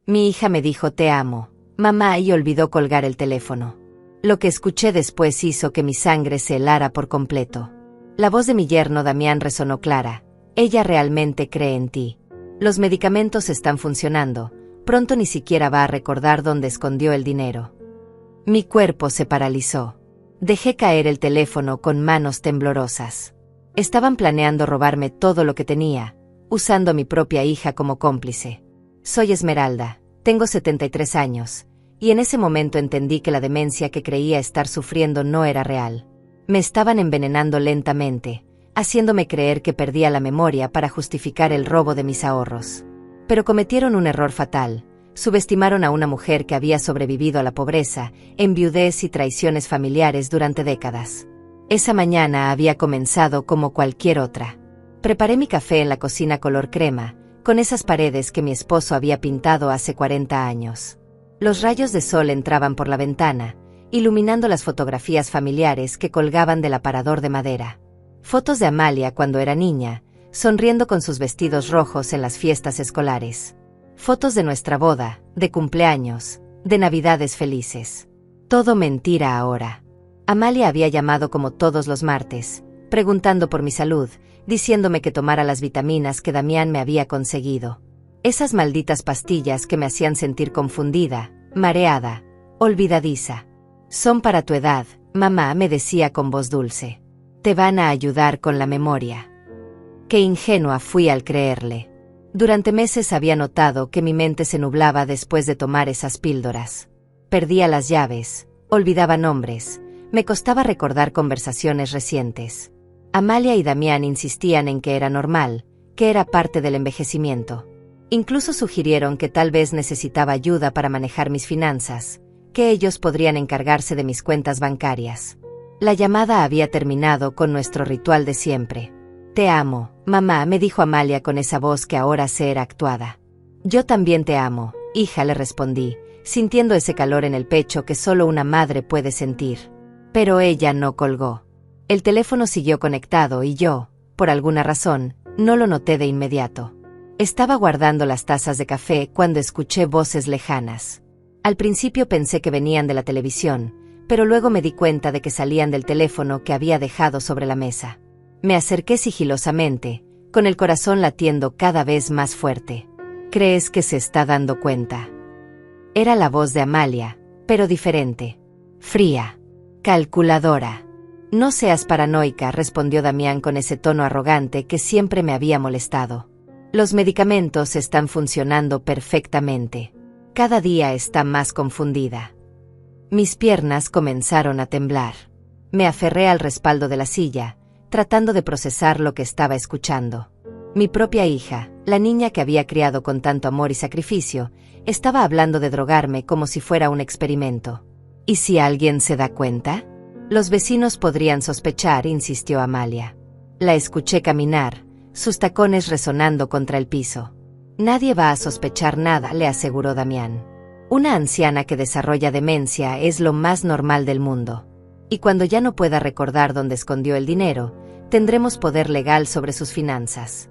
Mi hija me dijo te amo, mamá, y olvidó colgar el teléfono. Lo que escuché después hizo que mi sangre se helara por completo. La voz de mi yerno Damián resonó clara. Ella realmente cree en ti. Los medicamentos están funcionando. Pronto ni siquiera va a recordar dónde escondió el dinero. Mi cuerpo se paralizó. Dejé caer el teléfono con manos temblorosas. Estaban planeando robarme todo lo que tenía, usando a mi propia hija como cómplice. Soy Esmeralda, tengo 73 años, y en ese momento entendí que la demencia que creía estar sufriendo no era real. Me estaban envenenando lentamente, haciéndome creer que perdía la memoria para justificar el robo de mis ahorros. Pero cometieron un error fatal. Subestimaron a una mujer que había sobrevivido a la pobreza, enviudez y traiciones familiares durante décadas. Esa mañana había comenzado como cualquier otra. Preparé mi café en la cocina color crema, con esas paredes que mi esposo había pintado hace 40 años. Los rayos de sol entraban por la ventana, iluminando las fotografías familiares que colgaban del aparador de madera. Fotos de Amalia cuando era niña, sonriendo con sus vestidos rojos en las fiestas escolares. Fotos de nuestra boda, de cumpleaños, de navidades felices. Todo mentira ahora. Amalia había llamado como todos los martes, preguntando por mi salud, diciéndome que tomara las vitaminas que Damián me había conseguido. Esas malditas pastillas que me hacían sentir confundida, mareada, olvidadiza. Son para tu edad, mamá, me decía con voz dulce. Te van a ayudar con la memoria. Qué ingenua fui al creerle. Durante meses había notado que mi mente se nublaba después de tomar esas píldoras. Perdía las llaves, olvidaba nombres, me costaba recordar conversaciones recientes. Amalia y Damián insistían en que era normal, que era parte del envejecimiento. Incluso sugirieron que tal vez necesitaba ayuda para manejar mis finanzas, que ellos podrían encargarse de mis cuentas bancarias. La llamada había terminado con nuestro ritual de siempre. Te amo, mamá, me dijo Amalia con esa voz que ahora se era actuada. Yo también te amo, hija, le respondí, sintiendo ese calor en el pecho que solo una madre puede sentir. Pero ella no colgó. El teléfono siguió conectado y yo, por alguna razón, no lo noté de inmediato. Estaba guardando las tazas de café cuando escuché voces lejanas. Al principio pensé que venían de la televisión, pero luego me di cuenta de que salían del teléfono que había dejado sobre la mesa. Me acerqué sigilosamente, con el corazón latiendo cada vez más fuerte. ¿Crees que se está dando cuenta? Era la voz de Amalia, pero diferente. Fría. Calculadora. No seas paranoica, respondió Damián con ese tono arrogante que siempre me había molestado. Los medicamentos están funcionando perfectamente. Cada día está más confundida. Mis piernas comenzaron a temblar. Me aferré al respaldo de la silla, tratando de procesar lo que estaba escuchando. Mi propia hija, la niña que había criado con tanto amor y sacrificio, estaba hablando de drogarme como si fuera un experimento. ¿Y si alguien se da cuenta? Los vecinos podrían sospechar, insistió Amalia. La escuché caminar, sus tacones resonando contra el piso. Nadie va a sospechar nada, le aseguró Damián. Una anciana que desarrolla demencia es lo más normal del mundo. Y cuando ya no pueda recordar dónde escondió el dinero, tendremos poder legal sobre sus finanzas.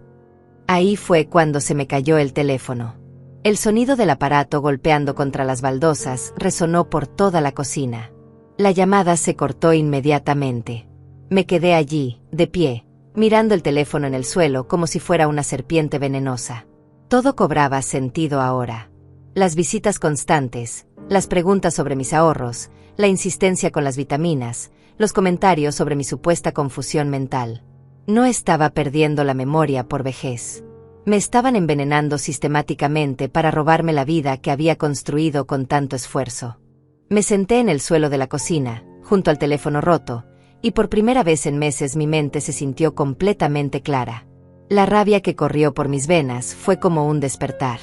Ahí fue cuando se me cayó el teléfono. El sonido del aparato golpeando contra las baldosas resonó por toda la cocina. La llamada se cortó inmediatamente. Me quedé allí, de pie, mirando el teléfono en el suelo como si fuera una serpiente venenosa. Todo cobraba sentido ahora. Las visitas constantes, las preguntas sobre mis ahorros, la insistencia con las vitaminas, los comentarios sobre mi supuesta confusión mental. No estaba perdiendo la memoria por vejez. Me estaban envenenando sistemáticamente para robarme la vida que había construido con tanto esfuerzo. Me senté en el suelo de la cocina, junto al teléfono roto, y por primera vez en meses mi mente se sintió completamente clara. La rabia que corrió por mis venas fue como un despertar.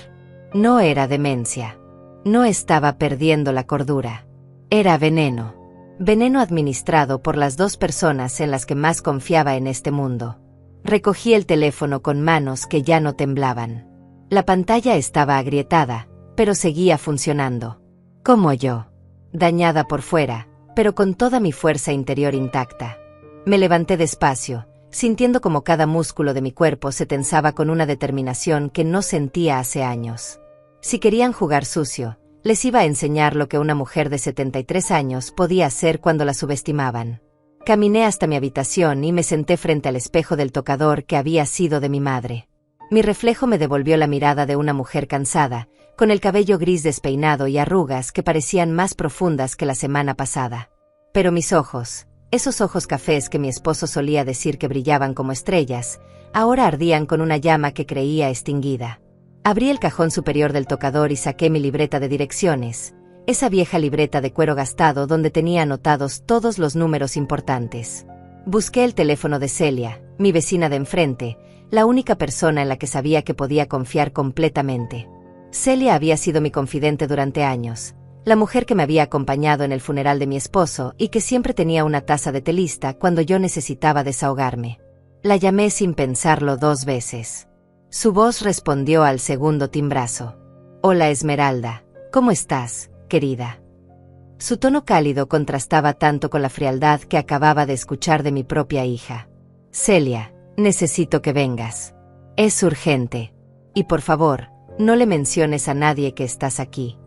No era demencia. No estaba perdiendo la cordura. Era veneno. Veneno administrado por las dos personas en las que más confiaba en este mundo. Recogí el teléfono con manos que ya no temblaban. La pantalla estaba agrietada, pero seguía funcionando. Como yo. Dañada por fuera, pero con toda mi fuerza interior intacta. Me levanté despacio, sintiendo como cada músculo de mi cuerpo se tensaba con una determinación que no sentía hace años. Si querían jugar sucio, les iba a enseñar lo que una mujer de 73 años podía hacer cuando la subestimaban. Caminé hasta mi habitación y me senté frente al espejo del tocador que había sido de mi madre. Mi reflejo me devolvió la mirada de una mujer cansada, con el cabello gris despeinado y arrugas que parecían más profundas que la semana pasada. Pero mis ojos, esos ojos cafés que mi esposo solía decir que brillaban como estrellas, ahora ardían con una llama que creía extinguida. Abrí el cajón superior del tocador y saqué mi libreta de direcciones, esa vieja libreta de cuero gastado donde tenía anotados todos los números importantes. Busqué el teléfono de Celia, mi vecina de enfrente, la única persona en la que sabía que podía confiar completamente. Celia había sido mi confidente durante años, la mujer que me había acompañado en el funeral de mi esposo y que siempre tenía una taza de té lista cuando yo necesitaba desahogarme. La llamé sin pensarlo 2 veces. Su voz respondió al segundo timbrazo. «Hola Esmeralda, ¿cómo estás, querida?» Su tono cálido contrastaba tanto con la frialdad que acababa de escuchar de mi propia hija. «Celia, necesito que vengas. Es urgente. Y por favor, no le menciones a nadie que estás aquí».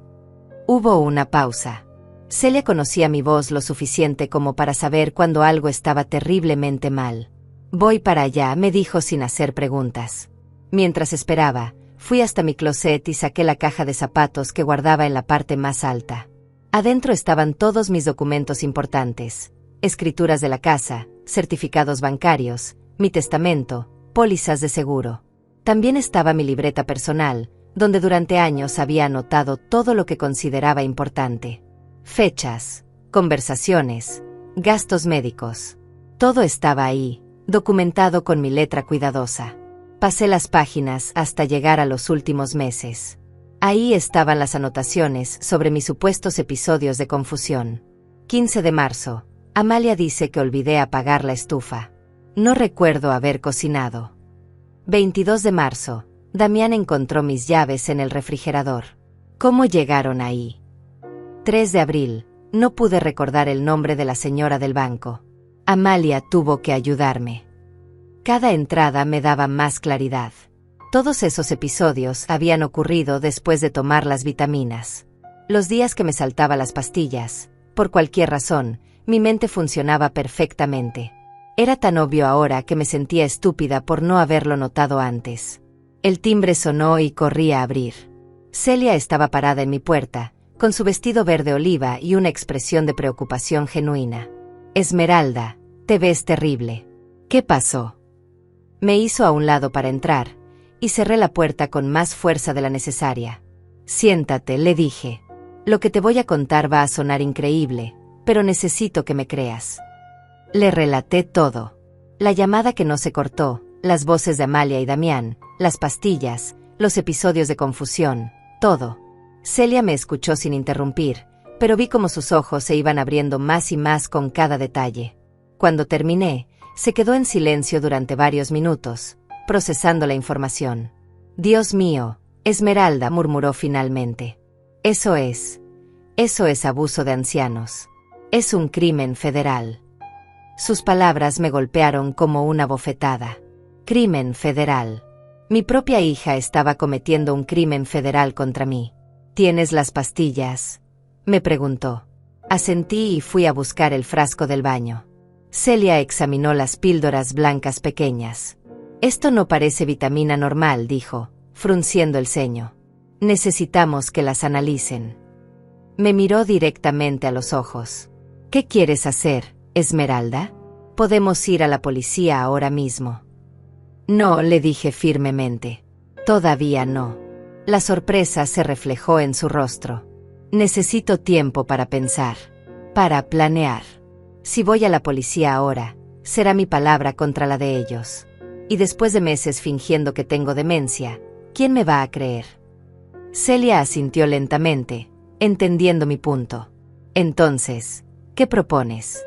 Hubo una pausa. Celia conocía mi voz lo suficiente como para saber cuando algo estaba terriblemente mal. «Voy para allá», me dijo sin hacer preguntas. Mientras esperaba, fui hasta mi closet y saqué la caja de zapatos que guardaba en la parte más alta. Adentro estaban todos mis documentos importantes, escrituras de la casa, certificados bancarios, mi testamento, pólizas de seguro. También estaba mi libreta personal, donde durante años había anotado todo lo que consideraba importante. Fechas, conversaciones, gastos médicos. Todo estaba ahí, documentado con mi letra cuidadosa. Pasé las páginas hasta llegar a los últimos meses. Ahí estaban las anotaciones sobre mis supuestos episodios de confusión. 15 de marzo. Amalia dice que olvidé apagar la estufa. No recuerdo haber cocinado. 22 de marzo. Damián encontró mis llaves en el refrigerador. ¿Cómo llegaron ahí? 3 de abril. No pude recordar el nombre de la señora del banco. Amalia tuvo que ayudarme. Cada entrada me daba más claridad. Todos esos episodios habían ocurrido después de tomar las vitaminas. Los días que me saltaba las pastillas, por cualquier razón, mi mente funcionaba perfectamente. Era tan obvio ahora que me sentía estúpida por no haberlo notado antes. El timbre sonó y corrí a abrir. Celia estaba parada en mi puerta, con su vestido verde oliva y una expresión de preocupación genuina. «Esmeralda, te ves terrible. ¿Qué pasó?» Me hizo a un lado para entrar, y cerré la puerta con más fuerza de la necesaria. «Siéntate», le dije. «Lo que te voy a contar va a sonar increíble, pero necesito que me creas». Le relaté todo. La llamada que no se cortó, las voces de Amalia y Damián, las pastillas, los episodios de confusión, todo. Celia me escuchó sin interrumpir, pero vi cómo sus ojos se iban abriendo más y más con cada detalle. Cuando terminé, se quedó en silencio durante varios minutos, procesando la información. «Dios mío, Esmeralda», murmuró finalmente. Eso es abuso de ancianos. Es un crimen federal». Sus palabras me golpearon como una bofetada. Crimen federal. Mi propia hija estaba cometiendo un crimen federal contra mí. «¿Tienes las pastillas?», me preguntó. Asentí y fui a buscar el frasco del baño. Celia examinó las píldoras blancas pequeñas. «Esto no parece vitamina normal», dijo, frunciendo el ceño. «Necesitamos que las analicen». Me miró directamente a los ojos. «¿Qué quieres hacer, Esmeralda? Podemos ir a la policía ahora mismo». «No», le dije firmemente. «Todavía no». La sorpresa se reflejó en su rostro. «Necesito tiempo para pensar, para planear. Si voy a la policía ahora, será mi palabra contra la de ellos. Y después de meses fingiendo que tengo demencia, ¿quién me va a creer?». Celia asintió lentamente, entendiendo mi punto. «Entonces, ¿qué propones?».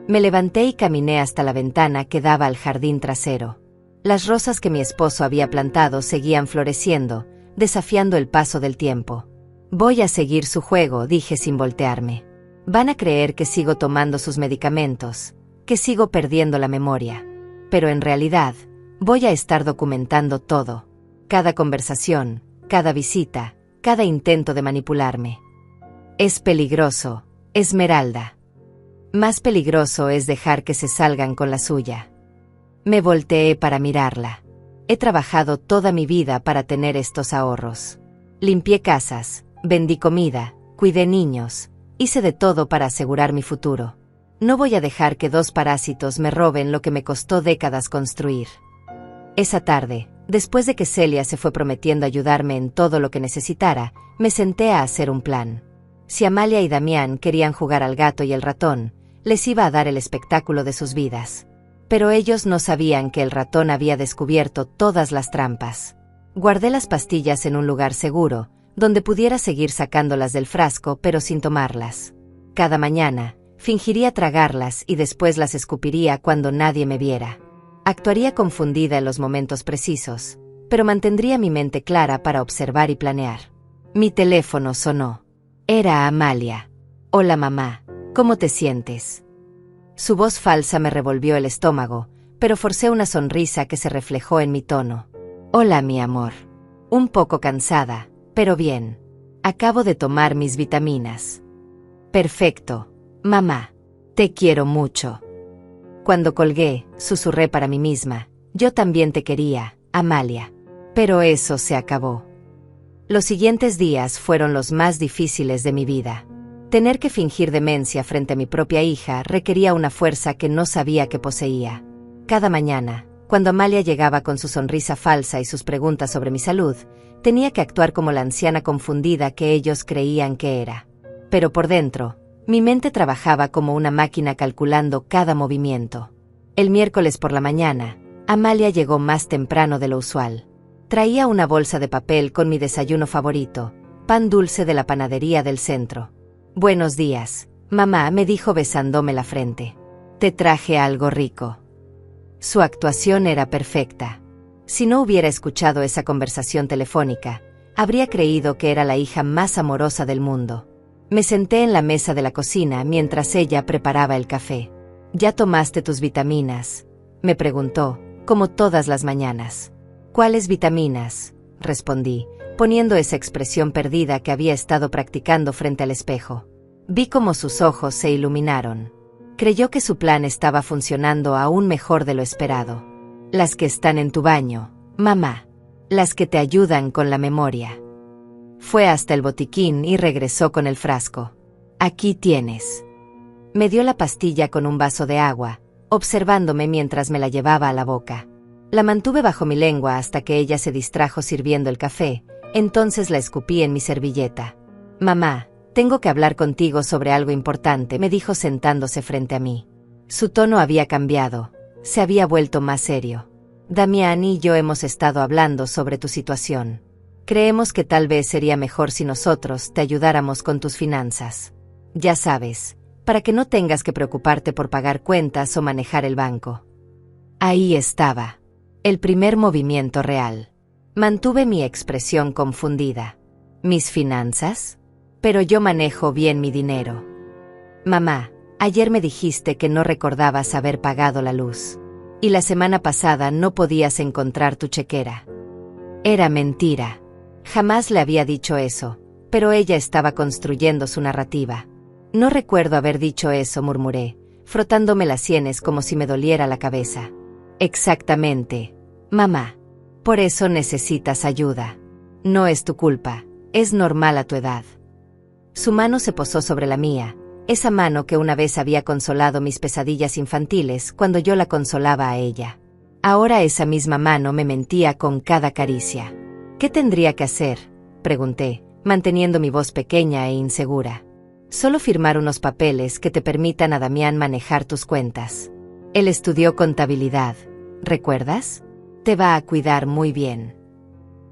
Me levanté y caminé hasta la ventana que daba al jardín trasero. Las rosas que mi esposo había plantado seguían floreciendo, desafiando el paso del tiempo. «Voy a seguir su juego», dije sin voltearme. «Van a creer que sigo tomando sus medicamentos, que sigo perdiendo la memoria. Pero en realidad, voy a estar documentando todo. Cada conversación, cada visita, cada intento de manipularme. Es peligroso, Esmeralda. Más peligroso es dejar que se salgan con la suya. Me volteé para mirarla. He trabajado toda mi vida para tener estos ahorros. Limpié casas, vendí comida, cuidé niños, hice de todo para asegurar mi futuro. No voy a dejar que dos parásitos me roben lo que me costó décadas construir. Esa tarde, después de que Celia se fue prometiendo ayudarme en todo lo que necesitara, me senté a hacer un plan. Si Amalia y Damián querían jugar al gato y el ratón, les iba a dar el espectáculo de sus vidas. Pero ellos no sabían que el ratón había descubierto todas las trampas. Guardé las pastillas en un lugar seguro, donde pudiera seguir sacándolas del frasco pero sin tomarlas. Cada mañana, fingiría tragarlas y después las escupiría cuando nadie me viera. Actuaría confundida en los momentos precisos, pero mantendría mi mente clara para observar y planear. Mi teléfono sonó. Era Amalia. Hola mamá, ¿cómo te sientes? Su voz falsa me revolvió el estómago, pero forcé una sonrisa que se reflejó en mi tono. Hola mi amor. Un poco cansada, pero bien. Acabo de tomar mis vitaminas. Perfecto, mamá. Te quiero mucho. Cuando colgué, susurré para mí misma, yo también te quería, Amalia. Pero eso se acabó. Los siguientes días fueron los más difíciles de mi vida. Tener que fingir demencia frente a mi propia hija requería una fuerza que no sabía que poseía. Cada mañana, cuando Amalia llegaba con su sonrisa falsa y sus preguntas sobre mi salud, tenía que actuar como la anciana confundida que ellos creían que era. Pero por dentro, mi mente trabajaba como una máquina calculando cada movimiento. El miércoles por la mañana, Amalia llegó más temprano de lo usual. Traía una bolsa de papel con mi desayuno favorito, pan dulce de la panadería del centro. Buenos días, mamá, me dijo besándome la frente. Te traje algo rico. Su actuación era perfecta. Si no hubiera escuchado esa conversación telefónica, habría creído que era la hija más amorosa del mundo. Me senté en la mesa de la cocina mientras ella preparaba el café. ¿Ya tomaste tus vitaminas?, me preguntó, como todas las mañanas. ¿Cuáles vitaminas?, respondí, poniendo esa expresión perdida que había estado practicando frente al espejo. Vi cómo sus ojos se iluminaron. Creyó que su plan estaba funcionando aún mejor de lo esperado. Las que están en tu baño, mamá. Las que te ayudan con la memoria. Fue hasta el botiquín y regresó con el frasco. Aquí tienes. Me dio la pastilla con un vaso de agua, observándome mientras me la llevaba a la boca. La mantuve bajo mi lengua hasta que ella se distrajo sirviendo el café, entonces la escupí en mi servilleta. Mamá, tengo que hablar contigo sobre algo importante, me dijo sentándose frente a mí. Su tono había cambiado, se había vuelto más serio. Damián y yo hemos estado hablando sobre tu situación. Creemos que tal vez sería mejor si nosotros te ayudáramos con tus finanzas. Ya sabes, para que no tengas que preocuparte por pagar cuentas o manejar el banco. Ahí estaba. El primer movimiento real. Mantuve mi expresión confundida. ¿Mis finanzas? Pero yo manejo bien mi dinero. Mamá, ayer me dijiste que no recordabas haber pagado la luz. Y la semana pasada no podías encontrar tu chequera. Era mentira. Jamás le había dicho eso, pero ella estaba construyendo su narrativa. No recuerdo haber dicho eso, murmuré, frotándome las sienes como si me doliera la cabeza. Exactamente, mamá. Por eso necesitas ayuda. No es tu culpa, es normal a tu edad. Su mano se posó sobre la mía, esa mano que una vez había consolado mis pesadillas infantiles cuando yo la consolaba a ella. Ahora esa misma mano me mentía con cada caricia. ¿Qué tendría que hacer?, pregunté, manteniendo mi voz pequeña e insegura. Solo firmar unos papeles que te permitan a Damián manejar tus cuentas. Él estudió contabilidad, ¿recuerdas? Te va a cuidar muy bien.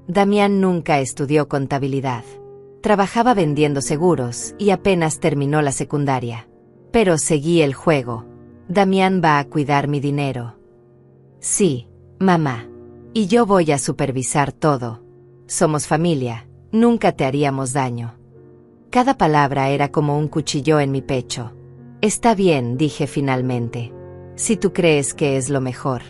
Damián nunca estudió contabilidad. Trabajaba vendiendo seguros y apenas terminó la secundaria. Pero seguí el juego. Damián va a cuidar mi dinero. Sí, mamá. Y yo voy a supervisar todo. Somos familia, nunca te haríamos daño. Cada palabra era como un cuchillo en mi pecho. Está bien, dije finalmente. Si tú crees que es lo mejor.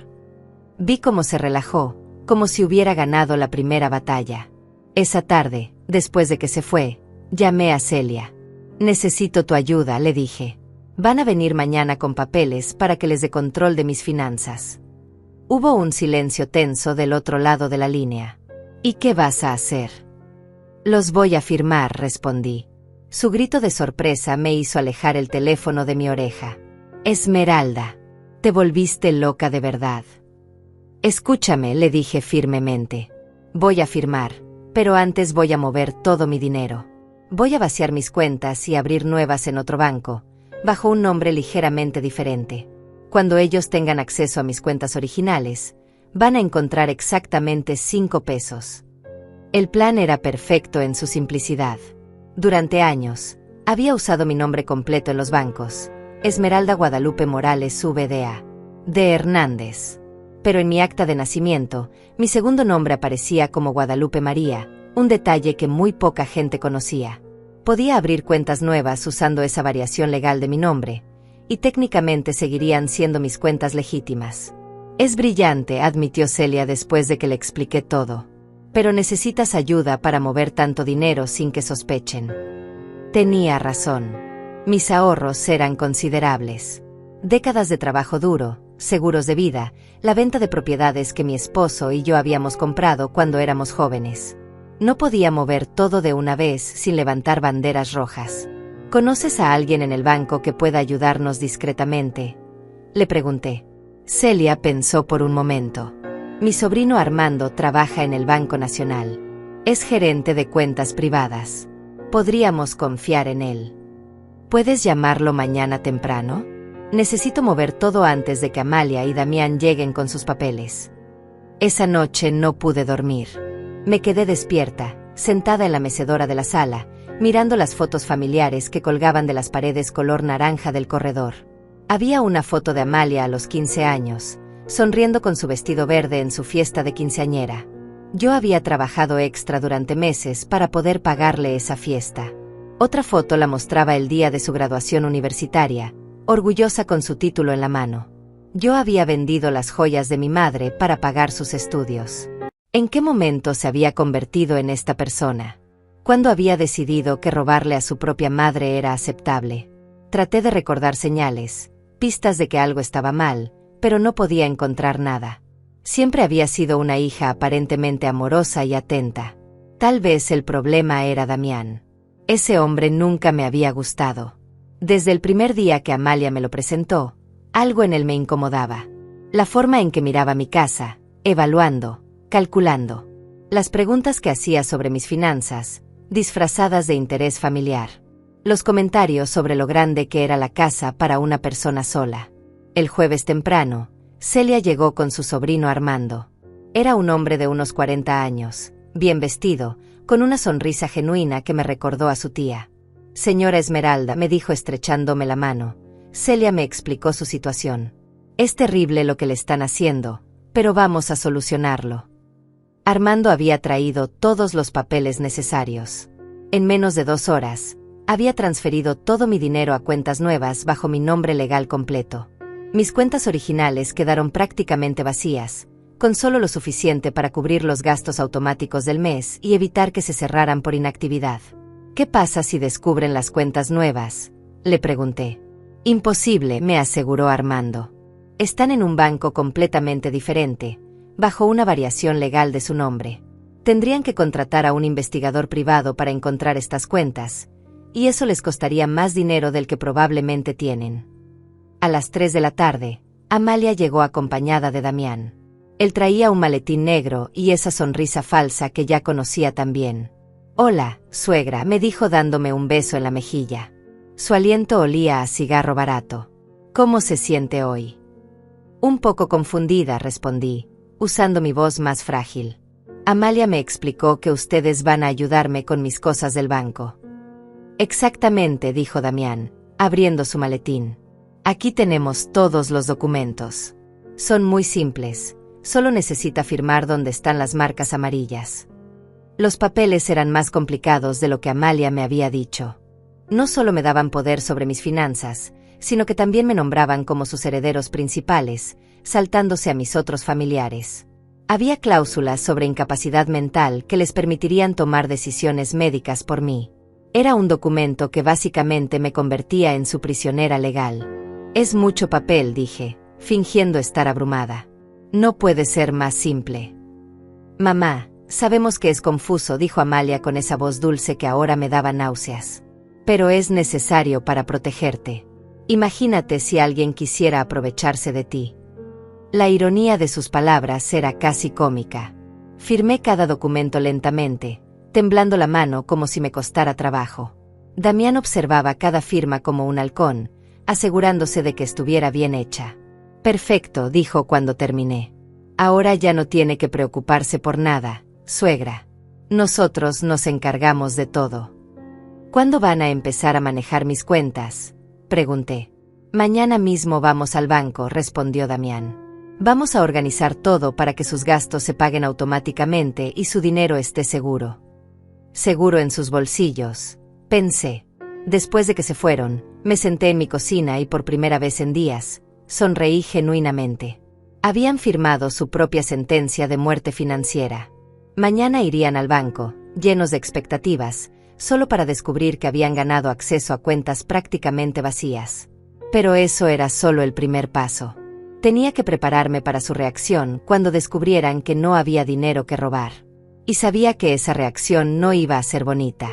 Vi cómo se relajó, como si hubiera ganado la primera batalla. Esa tarde, Después de que se fue, llamé a Celia. Necesito tu ayuda, le dije. Van a venir mañana con papeles para que les dé control de mis finanzas. Hubo un silencio tenso del otro lado de la línea. ¿Y qué vas a hacer? Los voy a firmar, respondí. Su grito de sorpresa me hizo alejar el teléfono de mi oreja. Esmeralda, te volviste loca de verdad. Escúchame, le dije firmemente. Voy a firmar, pero antes voy a mover todo mi dinero. Voy a vaciar mis cuentas y abrir nuevas en otro banco, bajo un nombre ligeramente diferente. Cuando ellos tengan acceso a mis cuentas originales, van a encontrar exactamente 5 pesos. El plan era perfecto en su simplicidad. Durante años, había usado mi nombre completo en los bancos, Esmeralda Guadalupe Morales VDA, de Hernández. Pero en mi acta de nacimiento, mi segundo nombre aparecía como Guadalupe María, un detalle que muy poca gente conocía. Podía abrir cuentas nuevas usando esa variación legal de mi nombre, y técnicamente seguirían siendo mis cuentas legítimas. Es brillante, admitió Celia después de que le expliqué todo. Pero necesitas ayuda para mover tanto dinero sin que sospechen. Tenía razón. Mis ahorros eran considerables. Décadas de trabajo duro, seguros de vida, la venta de propiedades que mi esposo y yo habíamos comprado cuando éramos jóvenes. No podía mover todo de una vez sin levantar banderas rojas. ¿Conoces a alguien en el banco que pueda ayudarnos discretamente?, le pregunté. Celia pensó por un momento. Mi sobrino Armando trabaja en el Banco Nacional. Es gerente de cuentas privadas. Podríamos confiar en él. ¿Puedes llamarlo mañana temprano? Necesito mover todo antes de que Amalia y Damián lleguen con sus papeles. Esa noche no pude dormir. Me quedé despierta, sentada en la mecedora de la sala, mirando las fotos familiares que colgaban de las paredes color naranja del corredor. Había una foto de Amalia a los 15 años, sonriendo con su vestido verde en su fiesta de quinceañera. Yo había trabajado extra durante meses para poder pagarle esa fiesta. Otra foto la mostraba el día de su graduación universitaria, orgullosa con su título en la mano. Yo había vendido las joyas de mi madre para pagar sus estudios. ¿En qué momento se había convertido en esta persona? ¿Cuándo había decidido que robarle a su propia madre era aceptable? Traté de recordar señales, pistas de que algo estaba mal, pero no podía encontrar nada. Siempre había sido una hija aparentemente amorosa y atenta. Tal vez el problema era Damián. Ese hombre nunca me había gustado. Desde el primer día que Amalia me lo presentó, algo en él me incomodaba. La forma en que miraba mi casa, evaluando, calculando. Las preguntas que hacía sobre mis finanzas, disfrazadas de interés familiar. Los comentarios sobre lo grande que era la casa para una persona sola. El jueves temprano, Celia llegó con su sobrino Armando. Era un hombre de unos 40 años, bien vestido, con una sonrisa genuina que me recordó a su tía. Señora Esmeralda, me dijo estrechándome la mano. Celia me explicó su situación. Es terrible lo que le están haciendo, pero vamos a solucionarlo. Armando había traído todos los papeles necesarios. En menos de 2 horas, había transferido todo mi dinero a cuentas nuevas bajo mi nombre legal completo. Mis cuentas originales quedaron prácticamente vacías, con solo lo suficiente para cubrir los gastos automáticos del mes y evitar que se cerraran por inactividad. ¿Qué pasa si descubren las cuentas nuevas?, le pregunté. Imposible, me aseguró Armando. Están en un banco completamente diferente, bajo una variación legal de su nombre. Tendrían que contratar a un investigador privado para encontrar estas cuentas, y eso les costaría más dinero del que probablemente tienen. A las 3 de la tarde, Amalia llegó acompañada de Damián. Él traía un maletín negro y esa sonrisa falsa que ya conocía tan bien. Hola, suegra, me dijo dándome un beso en la mejilla. Su aliento olía a cigarro barato. ¿Cómo se siente hoy? Un poco confundida, respondí, usando mi voz más frágil. Amalia me explicó que ustedes van a ayudarme con mis cosas del banco. Exactamente, dijo Damián, abriendo su maletín. Aquí tenemos todos los documentos. Son muy simples, solo necesita firmar donde están las marcas amarillas. Los papeles eran más complicados de lo que Amalia me había dicho. No solo me daban poder sobre mis finanzas, sino que también me nombraban como sus herederos principales, saltándose a mis otros familiares. Había cláusulas sobre incapacidad mental que les permitirían tomar decisiones médicas por mí. Era un documento que básicamente me convertía en su prisionera legal. Es mucho papel, dije, fingiendo estar abrumada. No puede ser más simple. Mamá, sabemos que es confuso, dijo Amalia con esa voz dulce que ahora me daba náuseas. Pero es necesario para protegerte. Imagínate si alguien quisiera aprovecharse de ti. La ironía de sus palabras era casi cómica. Firmé cada documento lentamente, temblando la mano como si me costara trabajo. Damián observaba cada firma como un halcón, asegurándose de que estuviera bien hecha. Perfecto, dijo cuando terminé. Ahora ya no tiene que preocuparse por nada, suegra. Nosotros nos encargamos de todo. ¿Cuándo van a empezar a manejar mis cuentas?, pregunté. Mañana mismo vamos al banco, respondió Damián. Vamos a organizar todo para que sus gastos se paguen automáticamente y su dinero esté seguro. Seguro en sus bolsillos, pensé. Después de que se fueron, me senté en mi cocina y por primera vez en días, sonreí genuinamente. Habían firmado su propia sentencia de muerte financiera. Mañana irían al banco, llenos de expectativas, solo para descubrir que habían ganado acceso a cuentas prácticamente vacías. Pero eso era solo el primer paso. Tenía que prepararme para su reacción cuando descubrieran que no había dinero que robar. Y sabía que esa reacción no iba a ser bonita.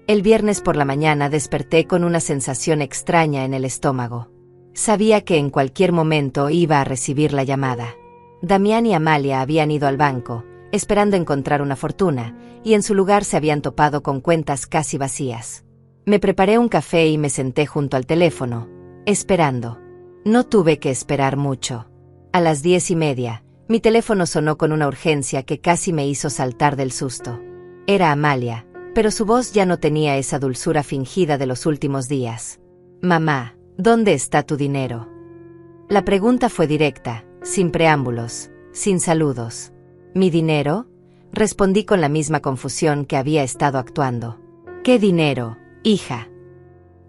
El viernes por la mañana desperté con una sensación extraña en el estómago. Sabía que en cualquier momento iba a recibir la llamada. Damián y Amalia habían ido al banco, esperando encontrar una fortuna, y en su lugar se habían topado con cuentas casi vacías. Me preparé un café y me senté junto al teléfono, esperando. No tuve que esperar mucho. A las 10:30, mi teléfono sonó con una urgencia que casi me hizo saltar del susto. Era Amalia, pero su voz ya no tenía esa dulzura fingida de los últimos días. Mamá, ¿dónde está tu dinero? La pregunta fue directa, sin preámbulos, sin saludos. ¿Mi dinero?, respondí con la misma confusión que había estado actuando. ¿Qué dinero, hija?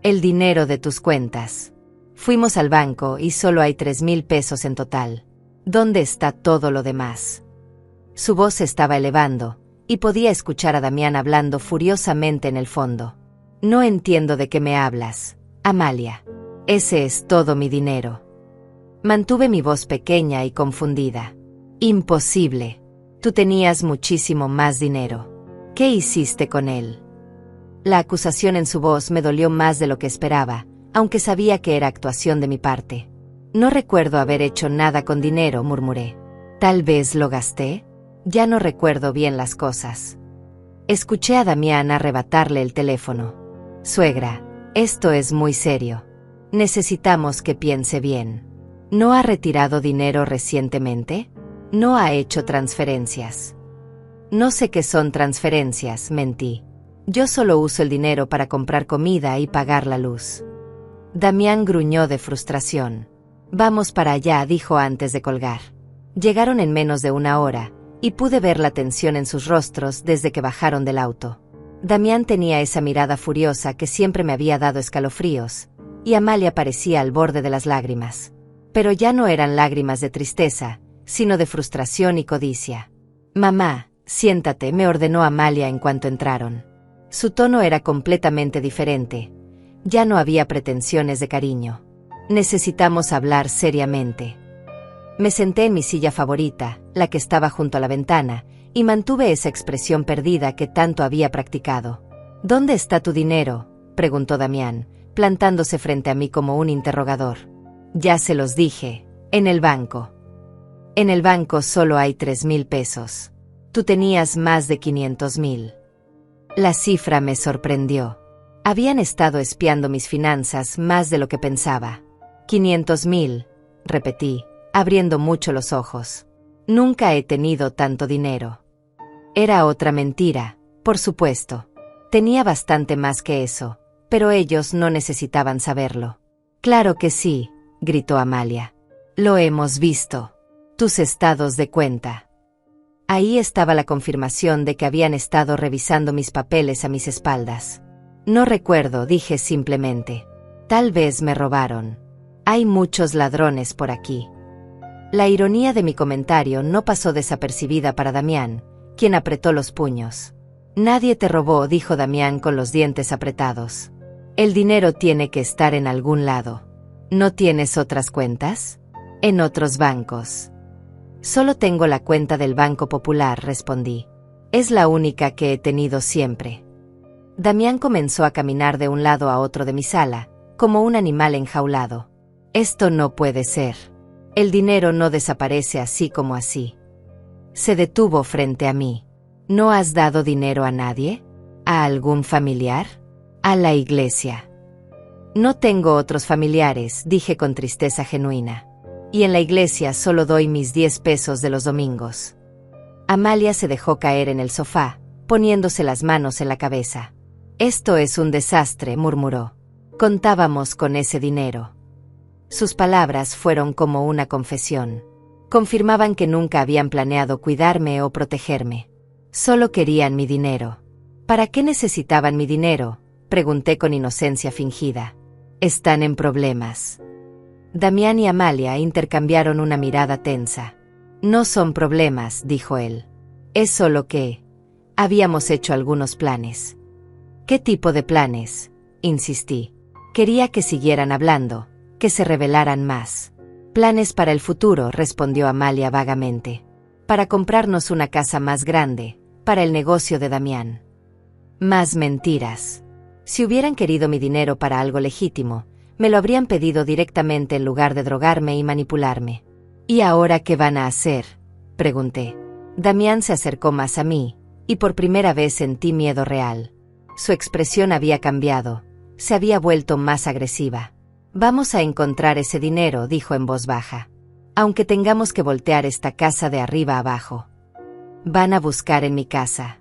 El dinero de tus cuentas. Fuimos al banco y solo hay 3,000 pesos en total. ¿Dónde está todo lo demás? Su voz se estaba elevando, y podía escuchar a Damián hablando furiosamente en el fondo. No entiendo de qué me hablas, Amalia. Ese es todo mi dinero. Mantuve mi voz pequeña y confundida. Imposible. Tú tenías muchísimo más dinero. ¿Qué hiciste con él? La acusación en su voz me dolió más de lo que esperaba, aunque sabía que era actuación de mi parte. No recuerdo haber hecho nada con dinero, murmuré. ¿Tal vez lo gasté? Ya no recuerdo bien las cosas. Escuché a Damián arrebatarle el teléfono. Suegra, esto es muy serio. Necesitamos que piense bien. ¿No ha retirado dinero recientemente? No ha hecho transferencias. No sé qué son transferencias, mentí. Yo solo uso el dinero para comprar comida y pagar la luz. Damián gruñó de frustración. Vamos para allá, dijo antes de colgar. Llegaron en menos de una hora, y pude ver la tensión en sus rostros desde que bajaron del auto. Damián tenía esa mirada furiosa que siempre me había dado escalofríos, y Amalia parecía al borde de las lágrimas. Pero ya no eran lágrimas de tristeza, sino de frustración y codicia. Mamá, siéntate, me ordenó Amalia en cuanto entraron. Su tono era completamente diferente. Ya no había pretensiones de cariño. Necesitamos hablar seriamente. Me senté en mi silla favorita, la que estaba junto a la ventana, y mantuve esa expresión perdida que tanto había practicado. ¿Dónde está tu dinero?, preguntó Damián, plantándose frente a mí como un interrogador. Ya se los dije, en el banco. En el banco solo hay 3,000 pesos. Tú tenías más de 500,000. La cifra me sorprendió. Habían estado espiando mis finanzas más de lo que pensaba. 500,000, repetí, abriendo mucho los ojos. Nunca he tenido tanto dinero. Era otra mentira, por supuesto. Tenía bastante más que eso, pero ellos no necesitaban saberlo. Claro que sí, gritó Amalia. Lo hemos visto. Tus estados de cuenta. Ahí estaba la confirmación de que habían estado revisando mis papeles a mis espaldas. No recuerdo, dije simplemente. Tal vez me robaron. Hay muchos ladrones por aquí. La ironía de mi comentario no pasó desapercibida para Damián, quien apretó los puños. Nadie te robó, dijo Damián con los dientes apretados. El dinero tiene que estar en algún lado. ¿No tienes otras cuentas? En otros bancos. Solo tengo la cuenta del Banco Popular, respondí. Es la única que he tenido siempre. Damián comenzó a caminar de un lado a otro de mi sala, como un animal enjaulado. Esto no puede ser. El dinero no desaparece así como así. Se detuvo frente a mí. ¿No has dado dinero a nadie? ¿A algún familiar? ¿A la iglesia? No tengo otros familiares, dije con tristeza genuina. Y en la iglesia solo doy mis 10 pesos de los domingos. Amalia se dejó caer en el sofá, poniéndose las manos en la cabeza. Esto es un desastre, murmuró. Contábamos con ese dinero. Sus palabras fueron como una confesión. Confirmaban que nunca habían planeado cuidarme o protegerme. Solo querían mi dinero. ¿Para qué necesitaban mi dinero?, pregunté con inocencia fingida. Están en problemas. Damián y Amalia intercambiaron una mirada tensa. No son problemas, dijo él. Es solo que habíamos hecho algunos planes. ¿Qué tipo de planes?, insistí. Quería que siguieran hablando, que se revelaran más. Planes para el futuro, respondió Amalia vagamente. Para comprarnos una casa más grande, para el negocio de Damián. Más mentiras. Si hubieran querido mi dinero para algo legítimo, me lo habrían pedido directamente en lugar de drogarme y manipularme. ¿Y ahora qué van a hacer?, pregunté. Damián se acercó más a mí, y por primera vez sentí miedo real. Su expresión había cambiado, se había vuelto más agresiva. Vamos a encontrar ese dinero, dijo en voz baja. Aunque tengamos que voltear esta casa de arriba abajo. Van a buscar en mi casa.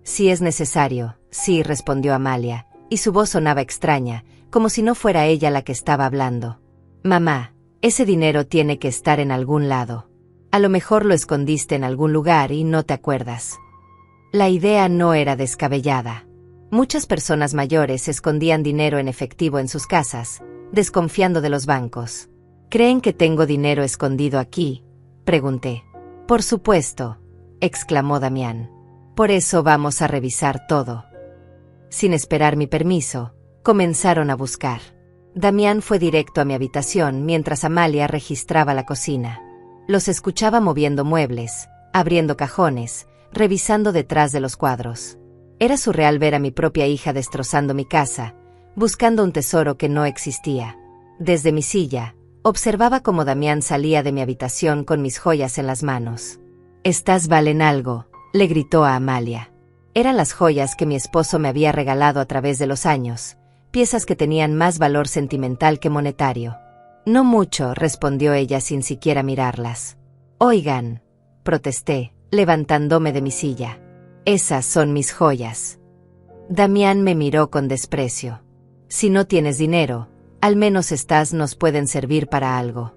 Si es necesario, sí, respondió Amalia, y su voz sonaba extraña, como si no fuera ella la que estaba hablando. Mamá, ese dinero tiene que estar en algún lado. A lo mejor lo escondiste en algún lugar y no te acuerdas. La idea no era descabellada. Muchas personas mayores escondían dinero en efectivo en sus casas, desconfiando de los bancos. ¿Creen que tengo dinero escondido aquí?, pregunté. Por supuesto, exclamó Damián. Por eso vamos a revisar todo. Sin esperar mi permiso, comenzaron a buscar. Damián fue directo a mi habitación mientras Amalia registraba la cocina. Los escuchaba moviendo muebles, abriendo cajones, revisando detrás de los cuadros. Era surreal ver a mi propia hija destrozando mi casa, buscando un tesoro que no existía. Desde mi silla, observaba cómo Damián salía de mi habitación con mis joyas en las manos. «Estas valen algo», le gritó a Amalia. Eran las joyas que mi esposo me había regalado a través de los años, piezas que tenían más valor sentimental que monetario. No mucho, respondió ella sin siquiera mirarlas. Oigan, protesté, levantándome de mi silla. Esas son mis joyas. Damián me miró con desprecio. Si no tienes dinero, al menos estas nos pueden servir para algo.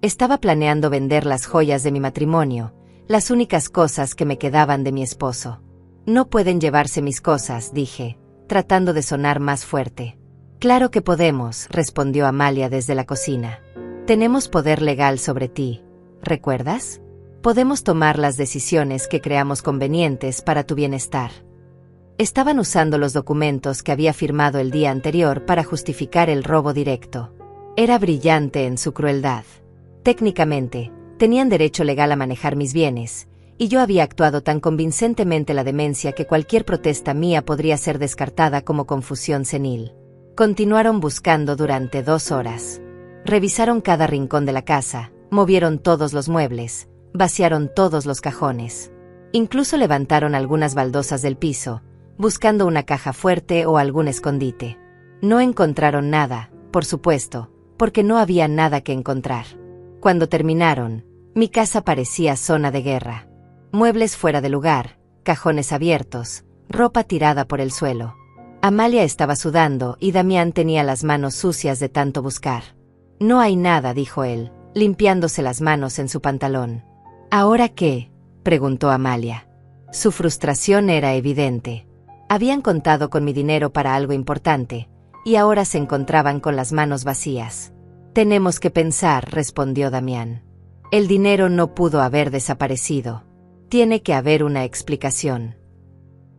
Estaba planeando vender las joyas de mi matrimonio, las únicas cosas que me quedaban de mi esposo. No pueden llevarse mis cosas, dije, tratando de sonar más fuerte. Claro que podemos, respondió Amalia desde la cocina. Tenemos poder legal sobre ti, ¿recuerdas? Podemos tomar las decisiones que creamos convenientes para tu bienestar. Estaban usando los documentos que había firmado el día anterior para justificar el robo directo. Era brillante en su crueldad. Técnicamente, tenían derecho legal a manejar mis bienes, y yo había actuado tan convincentemente la demencia que cualquier protesta mía podría ser descartada como confusión senil. Continuaron buscando durante 2 horas. Revisaron cada rincón de la casa, movieron todos los muebles, vaciaron todos los cajones. Incluso levantaron algunas baldosas del piso, buscando una caja fuerte o algún escondite. No encontraron nada, por supuesto, porque no había nada que encontrar. Cuando terminaron, mi casa parecía zona de guerra. Muebles fuera de lugar, cajones abiertos, ropa tirada por el suelo. Amalia estaba sudando y Damián tenía las manos sucias de tanto buscar. No hay nada, dijo él, limpiándose las manos en su pantalón. ¿Ahora qué?, preguntó Amalia. Su frustración era evidente. Habían contado con mi dinero para algo importante, y ahora se encontraban con las manos vacías. Tenemos que pensar, respondió Damián. El dinero no pudo haber desaparecido. Tiene que haber una explicación.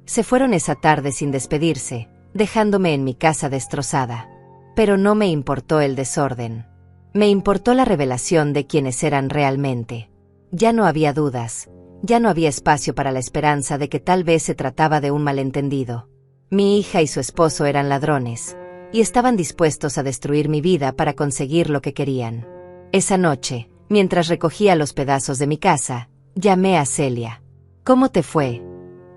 Se fueron esa tarde sin despedirse, dejándome en mi casa destrozada. Pero no me importó el desorden. Me importó la revelación de quiénes eran realmente. Ya no había dudas, ya no había espacio para la esperanza de que tal vez se trataba de un malentendido. Mi hija y su esposo eran ladrones, y estaban dispuestos a destruir mi vida para conseguir lo que querían. Esa noche, mientras recogía los pedazos de mi casa, llamé a Celia. «¿Cómo te fue?»,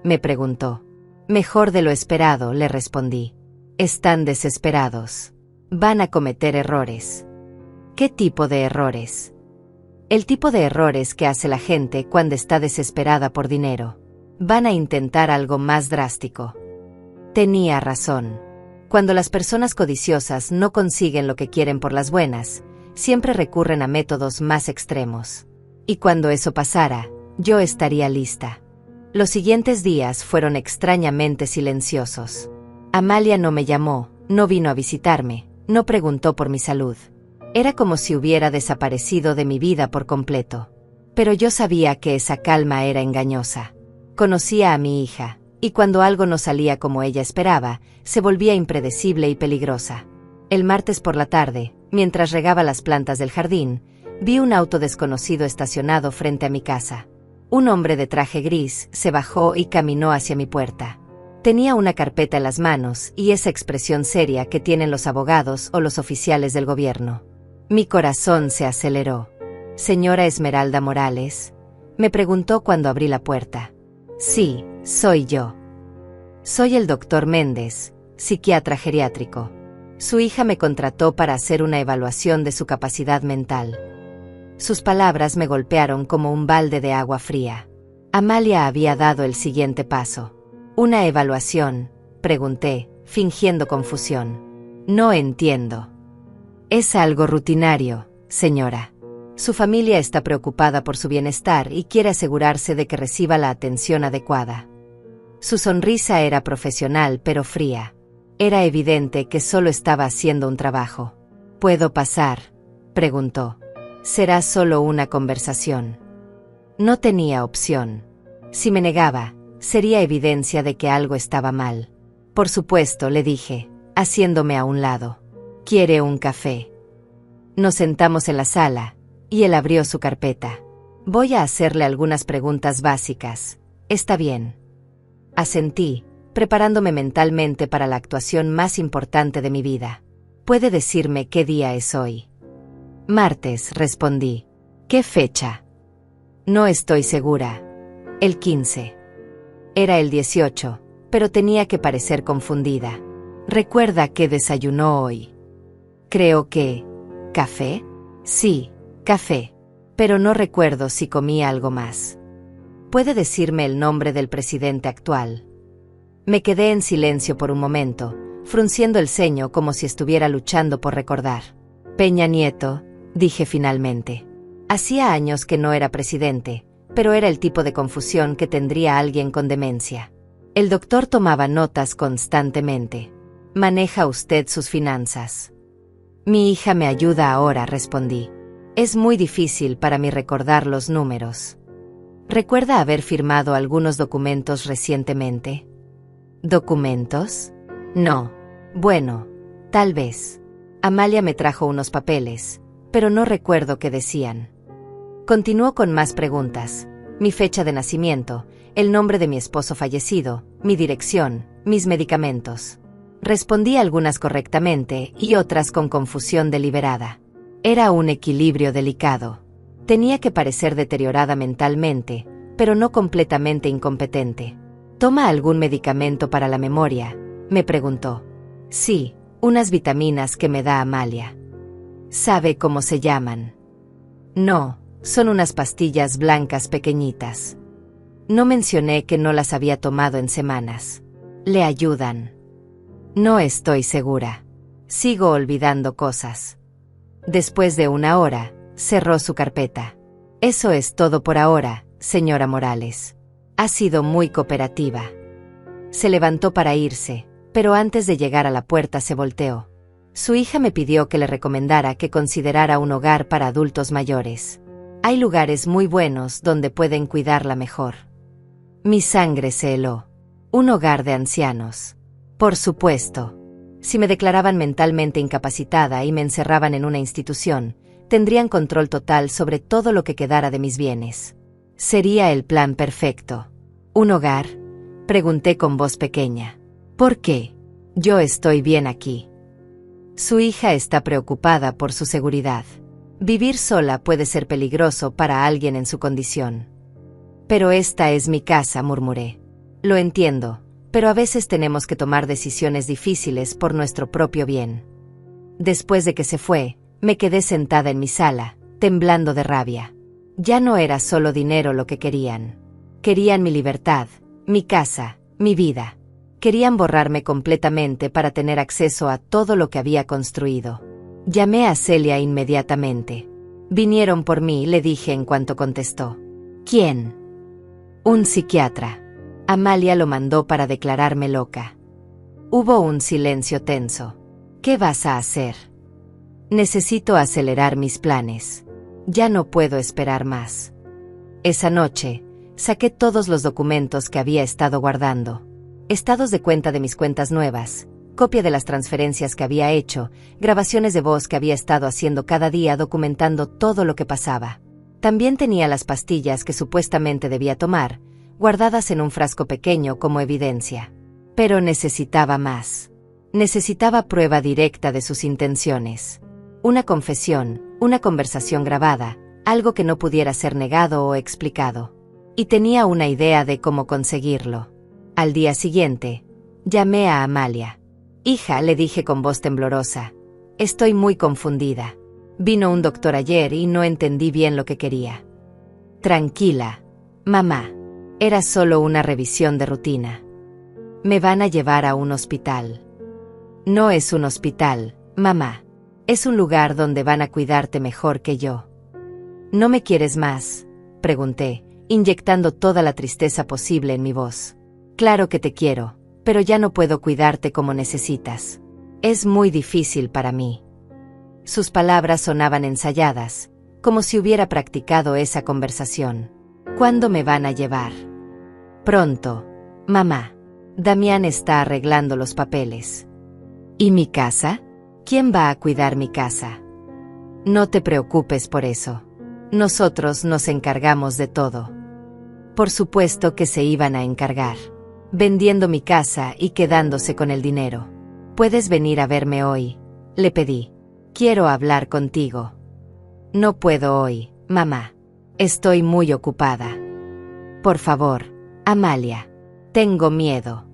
me preguntó. «Mejor de lo esperado», le respondí. «Están desesperados. Van a cometer errores». «¿Qué tipo de errores?». «El tipo de errores que hace la gente cuando está desesperada por dinero. Van a intentar algo más drástico». Tenía razón. Cuando las personas codiciosas no consiguen lo que quieren por las buenas, siempre recurren a métodos más extremos. Y cuando eso pasara, yo estaría lista. Los siguientes días fueron extrañamente silenciosos. Amalia no me llamó, no vino a visitarme, no preguntó por mi salud. Era como si hubiera desaparecido de mi vida por completo. Pero yo sabía que esa calma era engañosa. Conocía a mi hija, y cuando algo no salía como ella esperaba, se volvía impredecible y peligrosa. El martes por la tarde, mientras regaba las plantas del jardín, vi un auto desconocido estacionado frente a mi casa. Un hombre de traje gris se bajó y caminó hacia mi puerta. Tenía una carpeta en las manos y esa expresión seria que tienen los abogados o los oficiales del gobierno. Mi corazón se aceleró. «¿Señora Esmeralda Morales?», me preguntó cuando abrí la puerta. «Sí, soy yo. Soy el doctor Méndez, psiquiatra geriátrico. Su hija me contrató para hacer una evaluación de su capacidad mental». Sus palabras me golpearon como un balde de agua fría. Amalia había dado el siguiente paso. «¿Una evaluación?», pregunté, fingiendo confusión. «No entiendo». «Es algo rutinario, señora. Su familia está preocupada por su bienestar y quiere asegurarse de que reciba la atención adecuada». Su sonrisa era profesional pero fría. Era evidente que solo estaba haciendo un trabajo. «¿Puedo pasar?», preguntó. «Será solo una conversación». No tenía opción. Si me negaba, sería evidencia de que algo estaba mal. «Por supuesto», le dije, haciéndome a un lado. «¿Quiere un café?». Nos sentamos en la sala, y él abrió su carpeta. «Voy a hacerle algunas preguntas básicas. ¿Está bien?». Asentí, preparándome mentalmente para la actuación más importante de mi vida. «¿Puede decirme qué día es hoy?». «Martes», respondí. «¿Qué fecha?». «No estoy segura». «El 15». Era el 18, pero tenía que parecer confundida. «¿Recuerda qué desayunó hoy?». «Creo que... ¿café?». «Sí, café. Pero no recuerdo si comí algo más». «¿Puede decirme el nombre del presidente actual?». Me quedé en silencio por un momento, frunciendo el ceño como si estuviera luchando por recordar. «Peña Nieto», dije finalmente. Hacía años que no era presidente, pero era el tipo de confusión que tendría alguien con demencia. El doctor tomaba notas constantemente. «¿Maneja usted sus finanzas?». «Mi hija me ayuda ahora», respondí. «Es muy difícil para mí recordar los números». «¿Recuerda haber firmado algunos documentos recientemente?». «¿Documentos? No. Bueno, tal vez». Amalia me trajo unos papeles, pero no recuerdo qué decían. Continuó con más preguntas. Mi fecha de nacimiento, el nombre de mi esposo fallecido, mi dirección, mis medicamentos. Respondí algunas correctamente y otras con confusión deliberada. Era un equilibrio delicado. Tenía que parecer deteriorada mentalmente, pero no completamente incompetente. «¿Toma algún medicamento para la memoria?», me preguntó. «Sí, unas vitaminas que me da Amalia». «¿Sabe cómo se llaman?». «No, son unas pastillas blancas pequeñitas». No mencioné que no las había tomado en semanas. «¿Le ayudan?». «No estoy segura. Sigo olvidando cosas». Después de una hora, cerró su carpeta. «Eso es todo por ahora, señora Morales. Ha sido muy cooperativa». Se levantó para irse, pero antes de llegar a la puerta se volteó. Su hija me pidió que le recomendara que considerara un hogar para adultos mayores. Hay lugares muy buenos donde pueden cuidarla mejor. Mi sangre se heló. Un hogar de ancianos. Por supuesto. Si me declaraban mentalmente incapacitada y me encerraban en una institución, tendrían control total sobre todo lo que quedara de mis bienes. Sería el plan perfecto. ¿Un hogar? Pregunté con voz pequeña. ¿Por qué? Yo estoy bien aquí. Su hija está preocupada por su seguridad. Vivir sola puede ser peligroso para alguien en su condición. Pero esta es mi casa, murmuré. Lo entiendo, pero a veces tenemos que tomar decisiones difíciles por nuestro propio bien. Después de que se fue, me quedé sentada en mi sala, temblando de rabia. Ya no era solo dinero lo que querían. Querían mi libertad, mi casa, mi vida. Querían borrarme completamente para tener acceso a todo lo que había construido. Llamé a Celia inmediatamente. Vinieron por mí, le dije en cuanto contestó. ¿Quién? Un psiquiatra. Amalia lo mandó para declararme loca. Hubo un silencio tenso. ¿Qué vas a hacer? Necesito acelerar mis planes. Ya no puedo esperar más. Esa noche, saqué todos los documentos que había estado guardando. Estados de cuenta de mis cuentas nuevas, copia de las transferencias que había hecho, grabaciones de voz que había estado haciendo cada día documentando todo lo que pasaba. También tenía las pastillas que supuestamente debía tomar, guardadas en un frasco pequeño como evidencia. Pero necesitaba más. Necesitaba prueba directa de sus intenciones. Una confesión, una conversación grabada, algo que no pudiera ser negado o explicado. Y tenía una idea de cómo conseguirlo. Al día siguiente, llamé a Amalia. Hija, le dije con voz temblorosa, estoy muy confundida. Vino un doctor ayer y no entendí bien lo que quería. Tranquila, mamá. Era solo una revisión de rutina. Me van a llevar a un hospital. No es un hospital, mamá. Es un lugar donde van a cuidarte mejor que yo. ¿No me quieres más?, pregunté, inyectando toda la tristeza posible en mi voz. Claro que te quiero, pero ya no puedo cuidarte como necesitas. Es muy difícil para mí. Sus palabras sonaban ensayadas, como si hubiera practicado esa conversación. ¿Cuándo me van a llevar? Pronto, mamá. Damián está arreglando los papeles. ¿Y mi casa? ¿Quién va a cuidar mi casa? No te preocupes por eso. Nosotros nos encargamos de todo. Por supuesto que se iban a encargar. Vendiendo mi casa y quedándose con el dinero. ¿Puedes venir a verme hoy?, le pedí. Quiero hablar contigo. No puedo hoy, mamá. Estoy muy ocupada. Por favor, Amalia. Tengo miedo.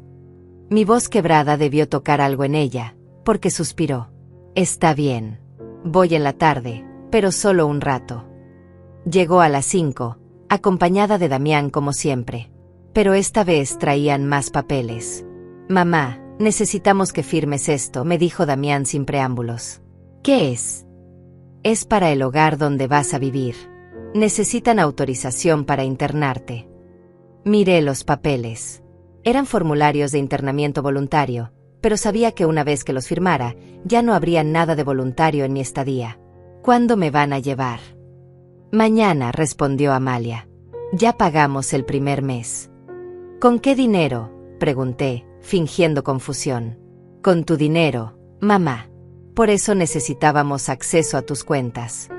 Mi voz quebrada debió tocar algo en ella, porque suspiró. Está bien. Voy en la tarde, pero solo un rato. Llegó a las 5, acompañada de Damián como siempre. Pero esta vez traían más papeles. Mamá, necesitamos que firmes esto, me dijo Damián sin preámbulos. ¿Qué es? Es para el hogar donde vas a vivir. Necesitan autorización para internarte. Miré los papeles. Eran formularios de internamiento voluntario, pero sabía que una vez que los firmara, ya no habría nada de voluntario en mi estadía. ¿Cuándo me van a llevar? Mañana, respondió Amalia. Ya pagamos el primer mes. ¿Con qué dinero?, pregunté, fingiendo confusión. Con tu dinero, mamá. Por eso necesitábamos acceso a tus cuentas.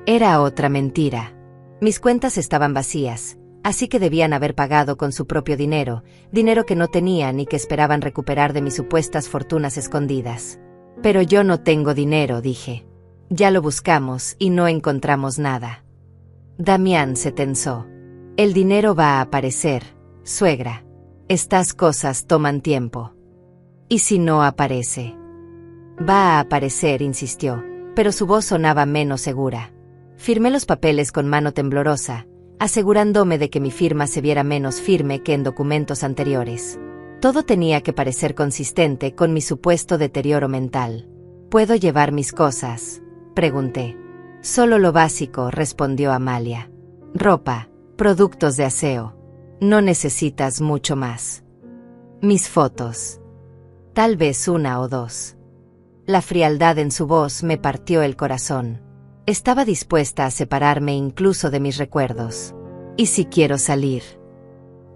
Era otra mentira. Mis cuentas estaban vacías, así que debían haber pagado con su propio dinero, dinero que no tenían y que esperaban recuperar de mis supuestas fortunas escondidas. Pero yo no tengo dinero, dije. Ya lo buscamos y no encontramos nada. Damián se tensó. El dinero va a aparecer, suegra. Estas cosas toman tiempo. ¿Y si no aparece? Va a aparecer, insistió, pero su voz sonaba menos segura. Firmé los papeles con mano temblorosa, asegurándome de que mi firma se viera menos firme que en documentos anteriores. Todo tenía que parecer consistente con mi supuesto deterioro mental. ¿Puedo llevar mis cosas?, pregunté. Solo lo básico, respondió Amalia. Ropa, productos de aseo. No necesitas mucho más. Mis fotos. Tal vez una o dos. La frialdad en su voz me partió el corazón. Estaba dispuesta a separarme incluso de mis recuerdos. ¿Y si quiero salir?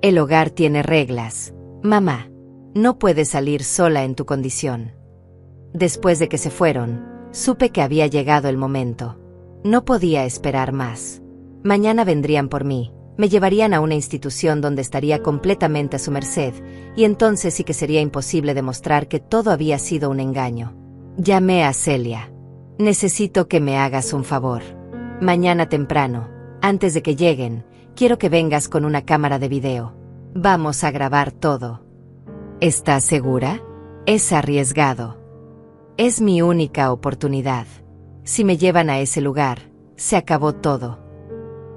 El hogar tiene reglas, mamá. No puedes salir sola en tu condición. Después de que se fueron, supe que había llegado el momento. No podía esperar más. Mañana vendrían por mí, me llevarían a una institución donde estaría completamente a su merced, y entonces sí que sería imposible demostrar que todo había sido un engaño. Llamé a Celia. Necesito que me hagas un favor. Mañana temprano, antes de que lleguen, quiero que vengas con una cámara de video. Vamos a grabar todo. ¿Estás segura? Es arriesgado. Es mi única oportunidad. Si me llevan a ese lugar, se acabó todo.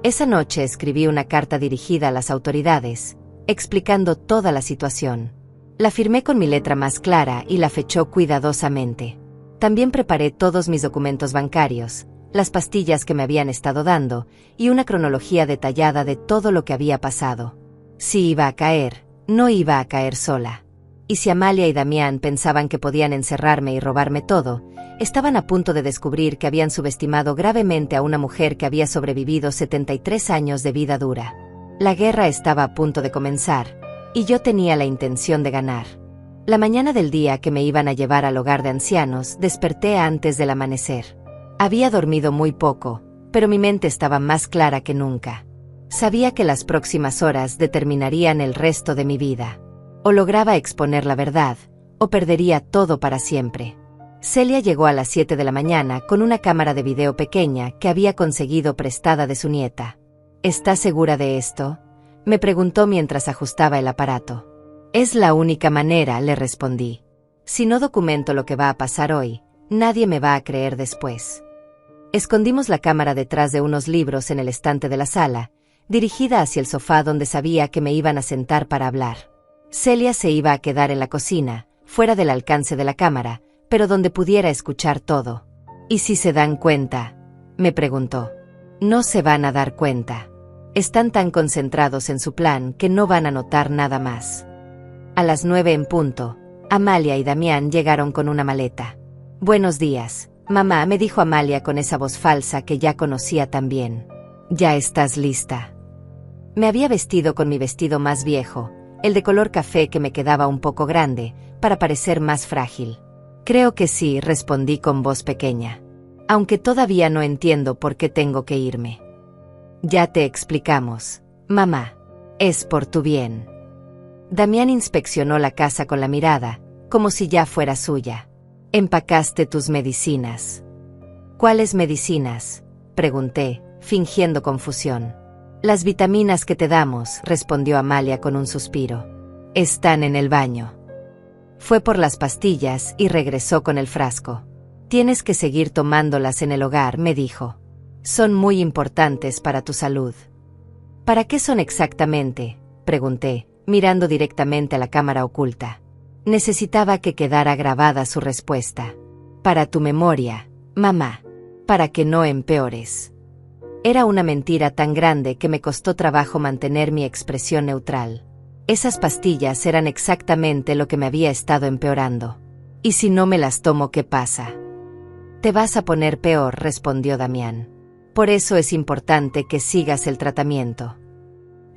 Esa noche escribí una carta dirigida a las autoridades, explicando toda la situación. La firmé con mi letra más clara y la fechó cuidadosamente. También preparé todos mis documentos bancarios, las pastillas que me habían estado dando, y una cronología detallada de todo lo que había pasado. Si iba a caer, no iba a caer sola. Y si Amalia y Damián pensaban que podían encerrarme y robarme todo, estaban a punto de descubrir que habían subestimado gravemente a una mujer que había sobrevivido 73 años de vida dura. La guerra estaba a punto de comenzar, y yo tenía la intención de ganar. La mañana del día que me iban a llevar al hogar de ancianos, desperté antes del amanecer. Había dormido muy poco, pero mi mente estaba más clara que nunca. Sabía que las próximas horas determinarían el resto de mi vida. O lograba exponer la verdad, o perdería todo para siempre. Celia llegó a las 7 de la mañana con una cámara de video pequeña que había conseguido prestada de su nieta. ¿Estás segura de esto?, me preguntó mientras ajustaba el aparato. Es la única manera, le respondí. Si no documento lo que va a pasar hoy, nadie me va a creer después. Escondimos la cámara detrás de unos libros en el estante de la sala, dirigida hacia el sofá donde sabía que me iban a sentar para hablar. Celia se iba a quedar en la cocina, fuera del alcance de la cámara, pero donde pudiera escuchar todo. ¿Y si se dan cuenta?, me preguntó. No se van a dar cuenta. Están tan concentrados en su plan que no van a notar nada más. A las 9 en punto, Amalia y Damián llegaron con una maleta. Buenos días, mamá, me dijo Amalia con esa voz falsa que ya conocía tan bien. ¿Ya estás lista? Me había vestido con mi vestido más viejo, el de color café que me quedaba un poco grande, para parecer más frágil. Creo que sí, respondí con voz pequeña. Aunque todavía no entiendo por qué tengo que irme. Ya te explicamos, mamá. Es por tu bien. Damián inspeccionó la casa con la mirada, como si ya fuera suya. Empacaste tus medicinas. ¿Cuáles medicinas?, pregunté, fingiendo confusión. Las vitaminas que te damos, respondió Amalia con un suspiro. Están en el baño. Fue por las pastillas y regresó con el frasco. Tienes que seguir tomándolas en el hogar, me dijo. Son muy importantes para tu salud. ¿Para qué son exactamente?, pregunté, mirando directamente a la cámara oculta. Necesitaba que quedara grabada su respuesta. Para tu memoria, mamá. Para que no empeores. Era una mentira tan grande que me costó trabajo mantener mi expresión neutral. Esas pastillas eran exactamente lo que me había estado empeorando. ¿Y si no me las tomo, qué pasa? Te vas a poner peor, respondió Damián. Por eso es importante que sigas el tratamiento.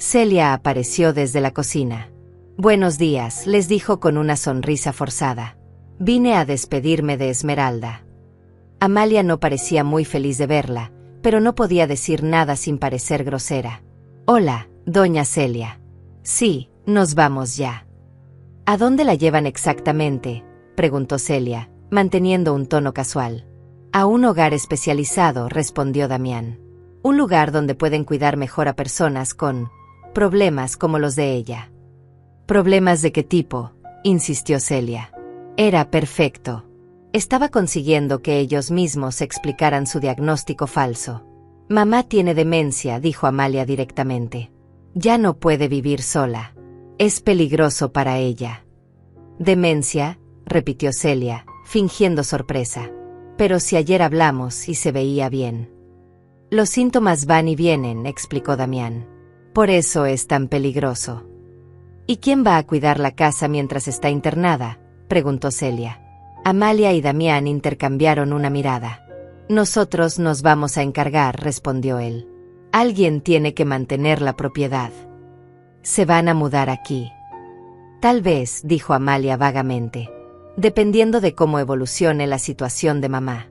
Celia apareció desde la cocina. Buenos días, les dijo con una sonrisa forzada. Vine a despedirme de Esmeralda. Amalia no parecía muy feliz de verla, pero no podía decir nada sin parecer grosera. Hola, doña Celia. Sí, nos vamos ya. ¿A dónde la llevan exactamente?, preguntó Celia, manteniendo un tono casual. A un hogar especializado, respondió Damián. Un lugar donde pueden cuidar mejor a personas con problemas como los de ella. ¿Problemas de qué tipo?, insistió Celia. Era perfecto. Estaba consiguiendo que ellos mismos explicaran su diagnóstico falso. Mamá tiene demencia, dijo Amalia directamente. Ya no puede vivir sola. Es peligroso para ella. ¿Demencia?, repitió Celia, fingiendo sorpresa. Pero si ayer hablamos y se veía bien. Los síntomas van y vienen, explicó Damián. Por eso es tan peligroso. ¿Y quién va a cuidar la casa mientras está internada?, preguntó Celia. Amalia y Damián intercambiaron una mirada. Nosotros nos vamos a encargar, respondió él. Alguien tiene que mantener la propiedad. ¿Se van a mudar aquí? Tal vez, dijo Amalia vagamente. Dependiendo de cómo evolucione la situación de mamá.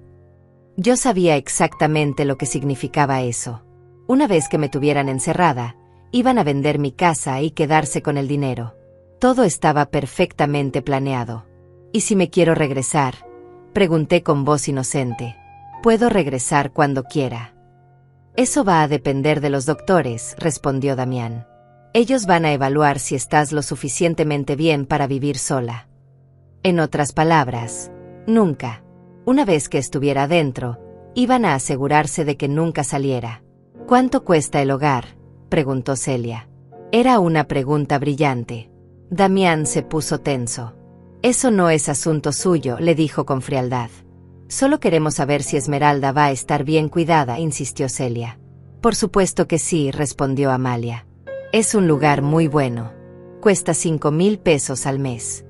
Yo sabía exactamente lo que significaba eso. Una vez que me tuvieran encerrada, iban a vender mi casa y quedarse con el dinero. Todo estaba perfectamente planeado. ¿Y si me quiero regresar? Pregunté con voz inocente. Puedo regresar cuando quiera. Eso va a depender de los doctores, respondió Damián. Ellos van a evaluar si estás lo suficientemente bien para vivir sola. En otras palabras, nunca. Una vez que estuviera adentro, iban a asegurarse de que nunca saliera. ¿Cuánto cuesta el hogar?, preguntó Celia. Era una pregunta brillante. Damián se puso tenso. Eso no es asunto suyo, le dijo con frialdad. Solo queremos saber si Esmeralda va a estar bien cuidada, insistió Celia. Por supuesto que sí, respondió Amalia. Es un lugar muy bueno. Cuesta 5,000 pesos al mes.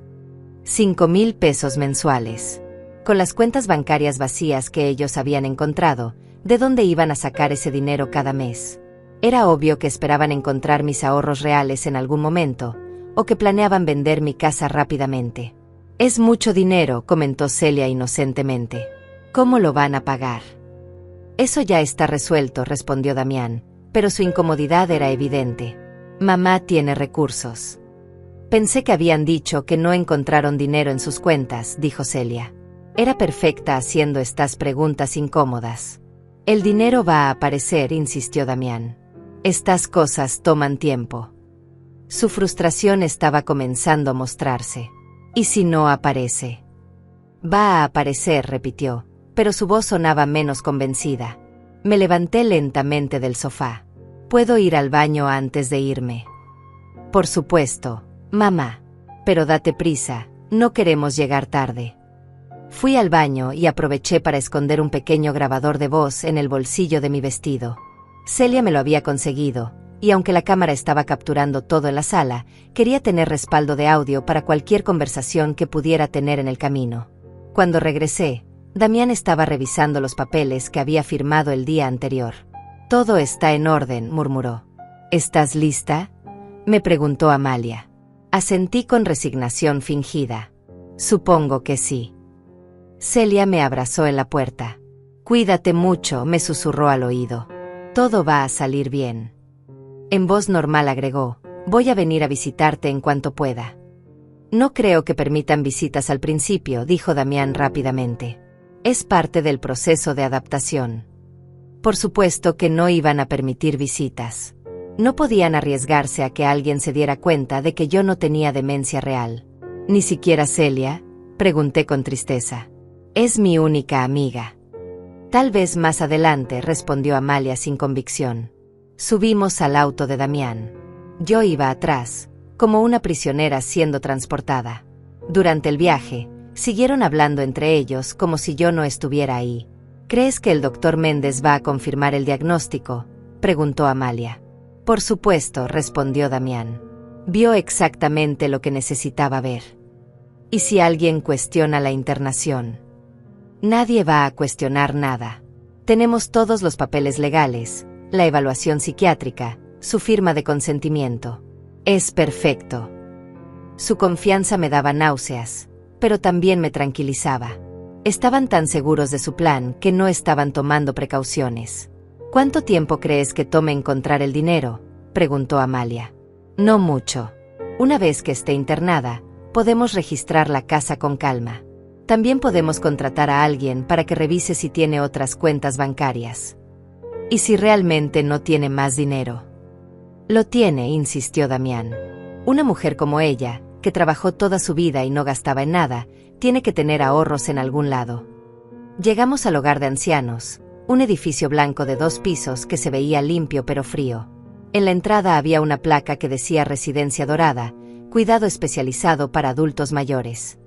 5,000 pesos mensuales. Con las cuentas bancarias vacías que ellos habían encontrado, ¿de dónde iban a sacar ese dinero cada mes? Era obvio que esperaban encontrar mis ahorros reales en algún momento, o que planeaban vender mi casa rápidamente. Es mucho dinero, comentó Celia inocentemente. ¿Cómo lo van a pagar? Eso ya está resuelto, respondió Damián, pero su incomodidad era evidente. Mamá tiene recursos. Pensé que habían dicho que no encontraron dinero en sus cuentas, dijo Celia. Era perfecta haciendo estas preguntas incómodas. El dinero va a aparecer, insistió Damián. Estas cosas toman tiempo. Su frustración estaba comenzando a mostrarse. ¿Y si no aparece? Va a aparecer, repitió, pero su voz sonaba menos convencida. Me levanté lentamente del sofá. ¿Puedo ir al baño antes de irme? Por supuesto, mamá. Pero date prisa, no queremos llegar tarde. Fui al baño y aproveché para esconder un pequeño grabador de voz en el bolsillo de mi vestido. Celia me lo había conseguido, y aunque la cámara estaba capturando todo en la sala, quería tener respaldo de audio para cualquier conversación que pudiera tener en el camino. Cuando regresé, Damián estaba revisando los papeles que había firmado el día anterior. Todo está en orden, murmuró. ¿Estás lista?, me preguntó Amalia. Asentí con resignación fingida. Supongo que sí. Celia me abrazó en la puerta. Cuídate mucho, me susurró al oído. Todo va a salir bien. En voz normal agregó, voy a venir a visitarte en cuanto pueda. No creo que permitan visitas al principio, dijo Damián rápidamente. Es parte del proceso de adaptación. Por supuesto que no iban a permitir visitas. No podían arriesgarse a que alguien se diera cuenta de que yo no tenía demencia real. ¿Ni siquiera Celia?, pregunté con tristeza. Es mi única amiga. Tal vez más adelante, respondió Amalia sin convicción. Subimos al auto de Damián. Yo iba atrás, como una prisionera siendo transportada. Durante el viaje, siguieron hablando entre ellos como si yo no estuviera ahí. ¿Crees que el doctor Méndez va a confirmar el diagnóstico?, preguntó Amalia. Por supuesto, respondió Damián. Vio exactamente lo que necesitaba ver. ¿Y si alguien cuestiona la internación? Nadie va a cuestionar nada. Tenemos todos los papeles legales, la evaluación psiquiátrica, su firma de consentimiento. Es perfecto. Su confianza me daba náuseas, pero también me tranquilizaba. Estaban tan seguros de su plan que no estaban tomando precauciones. ¿Cuánto tiempo crees que tome encontrar el dinero?, preguntó Amalia. No mucho. Una vez que esté internada, podemos registrar la casa con calma. También podemos contratar a alguien para que revise si tiene otras cuentas bancarias. ¿Y si realmente no tiene más dinero? Lo tiene, insistió Damián. Una mujer como ella, que trabajó toda su vida y no gastaba en nada, tiene que tener ahorros en algún lado. Llegamos al hogar de ancianos, un edificio blanco de 2 pisos que se veía limpio pero frío. En la entrada había una placa que decía Residencia Dorada, cuidado especializado para adultos mayores.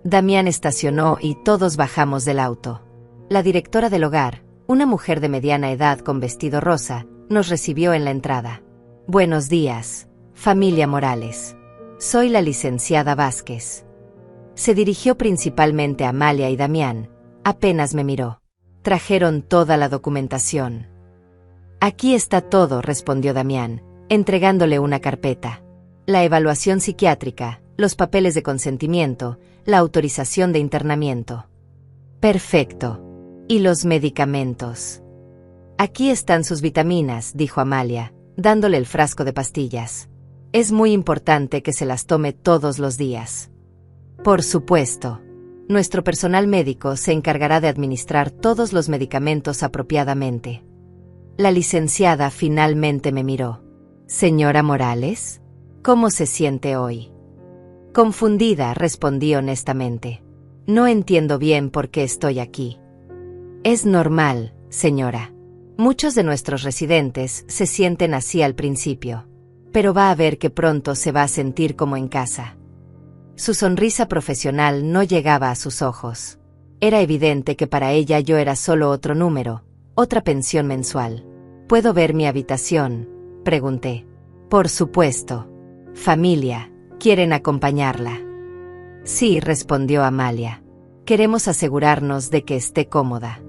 Damián estacionó y todos bajamos del auto. La directora del hogar, una mujer de mediana edad con vestido rosa, nos recibió en la entrada. Buenos días, familia Morales. Soy la licenciada Vázquez. Se dirigió principalmente a Amalia y Damián. Apenas me miró. Trajeron toda la documentación. Aquí está todo, respondió Damián, entregándole una carpeta. La evaluación psiquiátrica, los papeles de consentimiento, la autorización de internamiento. Perfecto. ¿Y los medicamentos? Aquí están sus vitaminas, dijo Amalia, dándole el frasco de pastillas. Es muy importante que se las tome todos los días. Por supuesto. Nuestro personal médico se encargará de administrar todos los medicamentos apropiadamente. La licenciada finalmente me miró. Señora Morales, ¿cómo se siente hoy? Confundida, respondí honestamente. No entiendo bien por qué estoy aquí. Es normal, señora. Muchos de nuestros residentes se sienten así al principio, pero va a ver que pronto se va a sentir como en casa. Su sonrisa profesional no llegaba a sus ojos. Era evidente que para ella yo era solo otro número, otra pensión mensual. ¿Puedo ver mi habitación?, pregunté. Por supuesto. Familia, ¿quieren acompañarla? Sí, respondió Amalia. Queremos asegurarnos de que esté cómoda.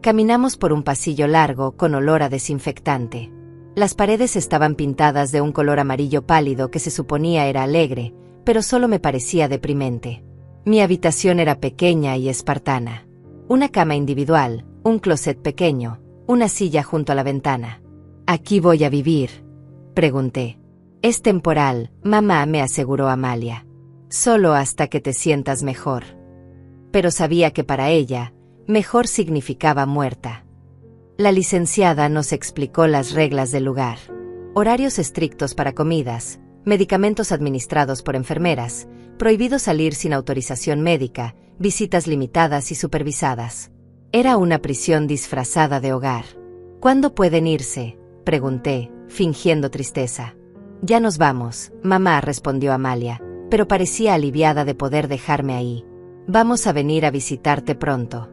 Caminamos por un pasillo largo con olor a desinfectante. Las paredes estaban pintadas de un color amarillo pálido que se suponía era alegre, pero solo me parecía deprimente. Mi habitación era pequeña y espartana. Una cama individual, un closet pequeño, una silla junto a la ventana. ¿Aquí voy a vivir?, pregunté. Es temporal, mamá, me aseguró Amalia. Solo hasta que te sientas mejor. Pero sabía que para ella, mejor significaba muerta. La licenciada nos explicó las reglas del lugar. Horarios estrictos para comidas, medicamentos administrados por enfermeras, prohibido salir sin autorización médica, visitas limitadas y supervisadas. Era una prisión disfrazada de hogar. ¿Cuándo pueden irse?, pregunté, fingiendo tristeza. Ya nos vamos, mamá, respondió Amalia, pero parecía aliviada de poder dejarme ahí. Vamos a venir a visitarte pronto.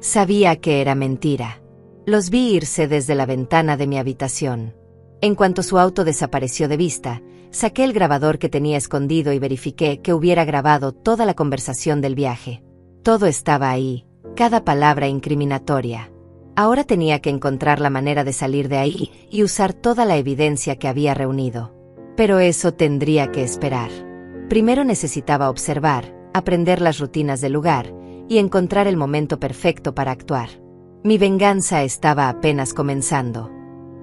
Sabía que era mentira. Los vi irse desde la ventana de mi habitación. En cuanto su auto desapareció de vista, saqué el grabador que tenía escondido y verifiqué que hubiera grabado toda la conversación del viaje. Todo estaba ahí, cada palabra incriminatoria. Ahora tenía que encontrar la manera de salir de ahí y usar toda la evidencia que había reunido. Pero eso tendría que esperar. Primero necesitaba observar, aprender las rutinas del lugar y encontrar el momento perfecto para actuar. Mi venganza estaba apenas comenzando.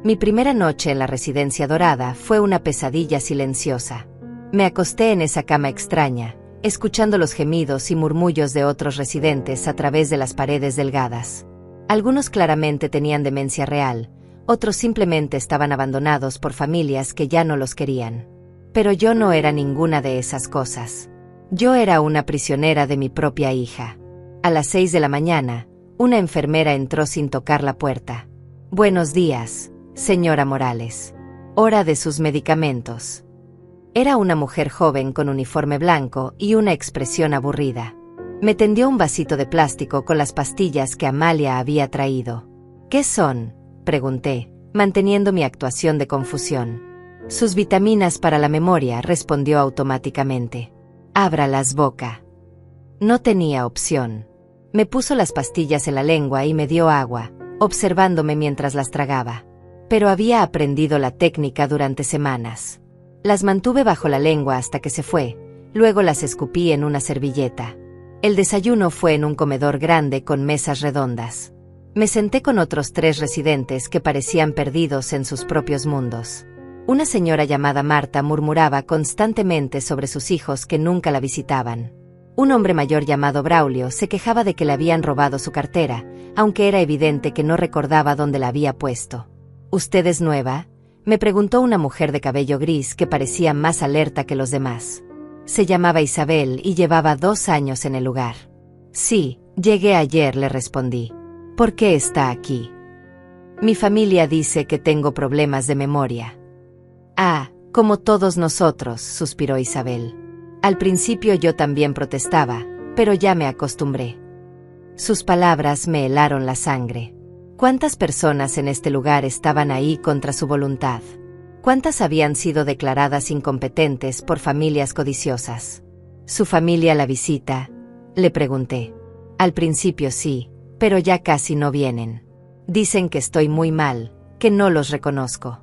Mi primera noche en la Residencia Dorada fue una pesadilla silenciosa. Me acosté en esa cama extraña, escuchando los gemidos y murmullos de otros residentes a través de las paredes delgadas. Algunos claramente tenían demencia real, otros simplemente estaban abandonados por familias que ya no los querían. Pero yo no era ninguna de esas cosas. Yo era una prisionera de mi propia hija. A las 6 de la mañana, una enfermera entró sin tocar la puerta. Buenos días, señora Morales. Hora de sus medicamentos. Era una mujer joven con uniforme blanco y una expresión aburrida. Me tendió un vasito de plástico con las pastillas que Amalia había traído. ¿Qué son?, pregunté, manteniendo mi actuación de confusión. Sus vitaminas para la memoria, respondió automáticamente. Ábralas, boca. No tenía opción. Me puso las pastillas en la lengua y me dio agua, observándome mientras las tragaba. Pero había aprendido la técnica durante semanas. Las mantuve bajo la lengua hasta que se fue, luego las escupí en una servilleta. El desayuno fue en un comedor grande con mesas redondas. Me senté con otros 3 residentes que parecían perdidos en sus propios mundos. Una señora llamada Marta murmuraba constantemente sobre sus hijos que nunca la visitaban. Un hombre mayor llamado Braulio se quejaba de que le habían robado su cartera, aunque era evidente que no recordaba dónde la había puesto. ¿Usted es nueva?, me preguntó una mujer de cabello gris que parecía más alerta que los demás. Se llamaba Isabel y llevaba 2 años en el lugar. Sí, llegué ayer, le respondí. ¿Por qué está aquí? Mi familia dice que tengo problemas de memoria. Ah, como todos nosotros, suspiró Isabel. Al principio yo también protestaba, pero ya me acostumbré. Sus palabras me helaron la sangre. ¿Cuántas personas en este lugar estaban ahí contra su voluntad? ¿Cuántas habían sido declaradas incompetentes por familias codiciosas? ¿Su familia la visita?, le pregunté. Al principio sí, pero ya casi no vienen. Dicen que estoy muy mal, que no los reconozco.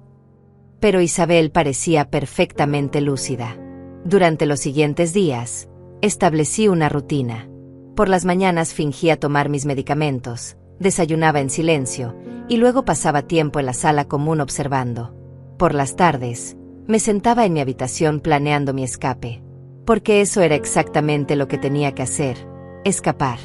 Pero Isabel parecía perfectamente lúcida. Durante los siguientes días, establecí una rutina. Por las mañanas fingía tomar mis medicamentos, desayunaba en silencio, y luego pasaba tiempo en la sala común observando. Por las tardes, me sentaba en mi habitación planeando mi escape. Porque eso era exactamente lo que tenía que hacer, escapar.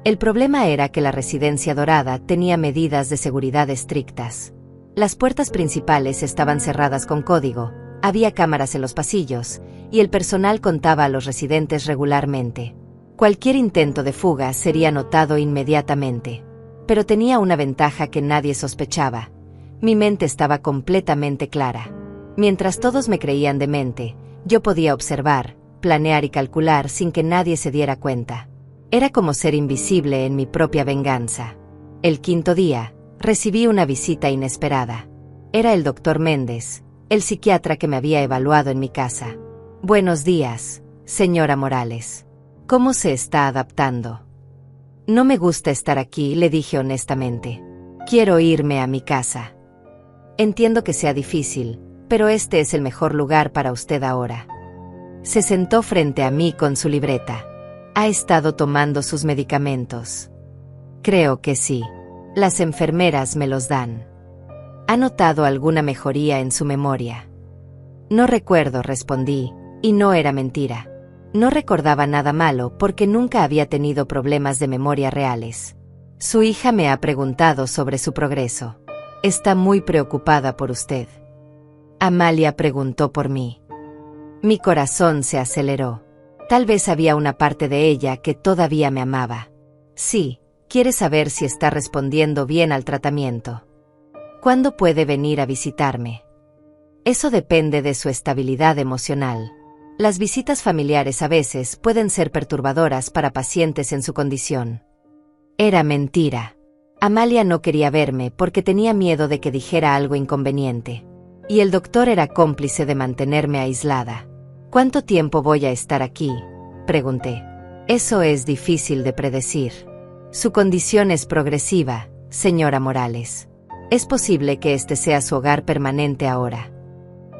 El problema era que la Residencia Dorada tenía medidas de seguridad estrictas. Las puertas principales estaban cerradas con código, había cámaras en los pasillos, y el personal contaba a los residentes regularmente. Cualquier intento de fuga sería notado inmediatamente. Pero tenía una ventaja que nadie sospechaba. Mi mente estaba completamente clara. Mientras todos me creían demente, yo podía observar, planear y calcular sin que nadie se diera cuenta. Era como ser invisible en mi propia venganza. El quinto día, recibí una visita inesperada. Era el doctor Méndez, el psiquiatra que me había evaluado en mi casa. Buenos días, señora Morales. ¿Cómo se está adaptando? No me gusta estar aquí, le dije honestamente. Quiero irme a mi casa. Entiendo que sea difícil, pero este es el mejor lugar para usted ahora. Se sentó frente a mí con su libreta. ¿Ha estado tomando sus medicamentos? Creo que sí. Las enfermeras me los dan. ¿Ha notado alguna mejoría en su memoria? No recuerdo, respondí, y no era mentira. No recordaba nada malo porque nunca había tenido problemas de memoria reales. Su hija me ha preguntado sobre su progreso. Está muy preocupada por usted. Amalia preguntó por mí. Mi corazón se aceleró. Tal vez había una parte de ella que todavía me amaba. Sí, quiere saber si está respondiendo bien al tratamiento. ¿Cuándo puede venir a visitarme? Eso depende de su estabilidad emocional. Las visitas familiares a veces pueden ser perturbadoras para pacientes en su condición. Era mentira. Amalia no quería verme porque tenía miedo de que dijera algo inconveniente. Y el doctor era cómplice de mantenerme aislada. ¿Cuánto tiempo voy a estar aquí?, pregunté. Eso es difícil de predecir. Su condición es progresiva, señora Morales. Es posible que este sea su hogar permanente ahora.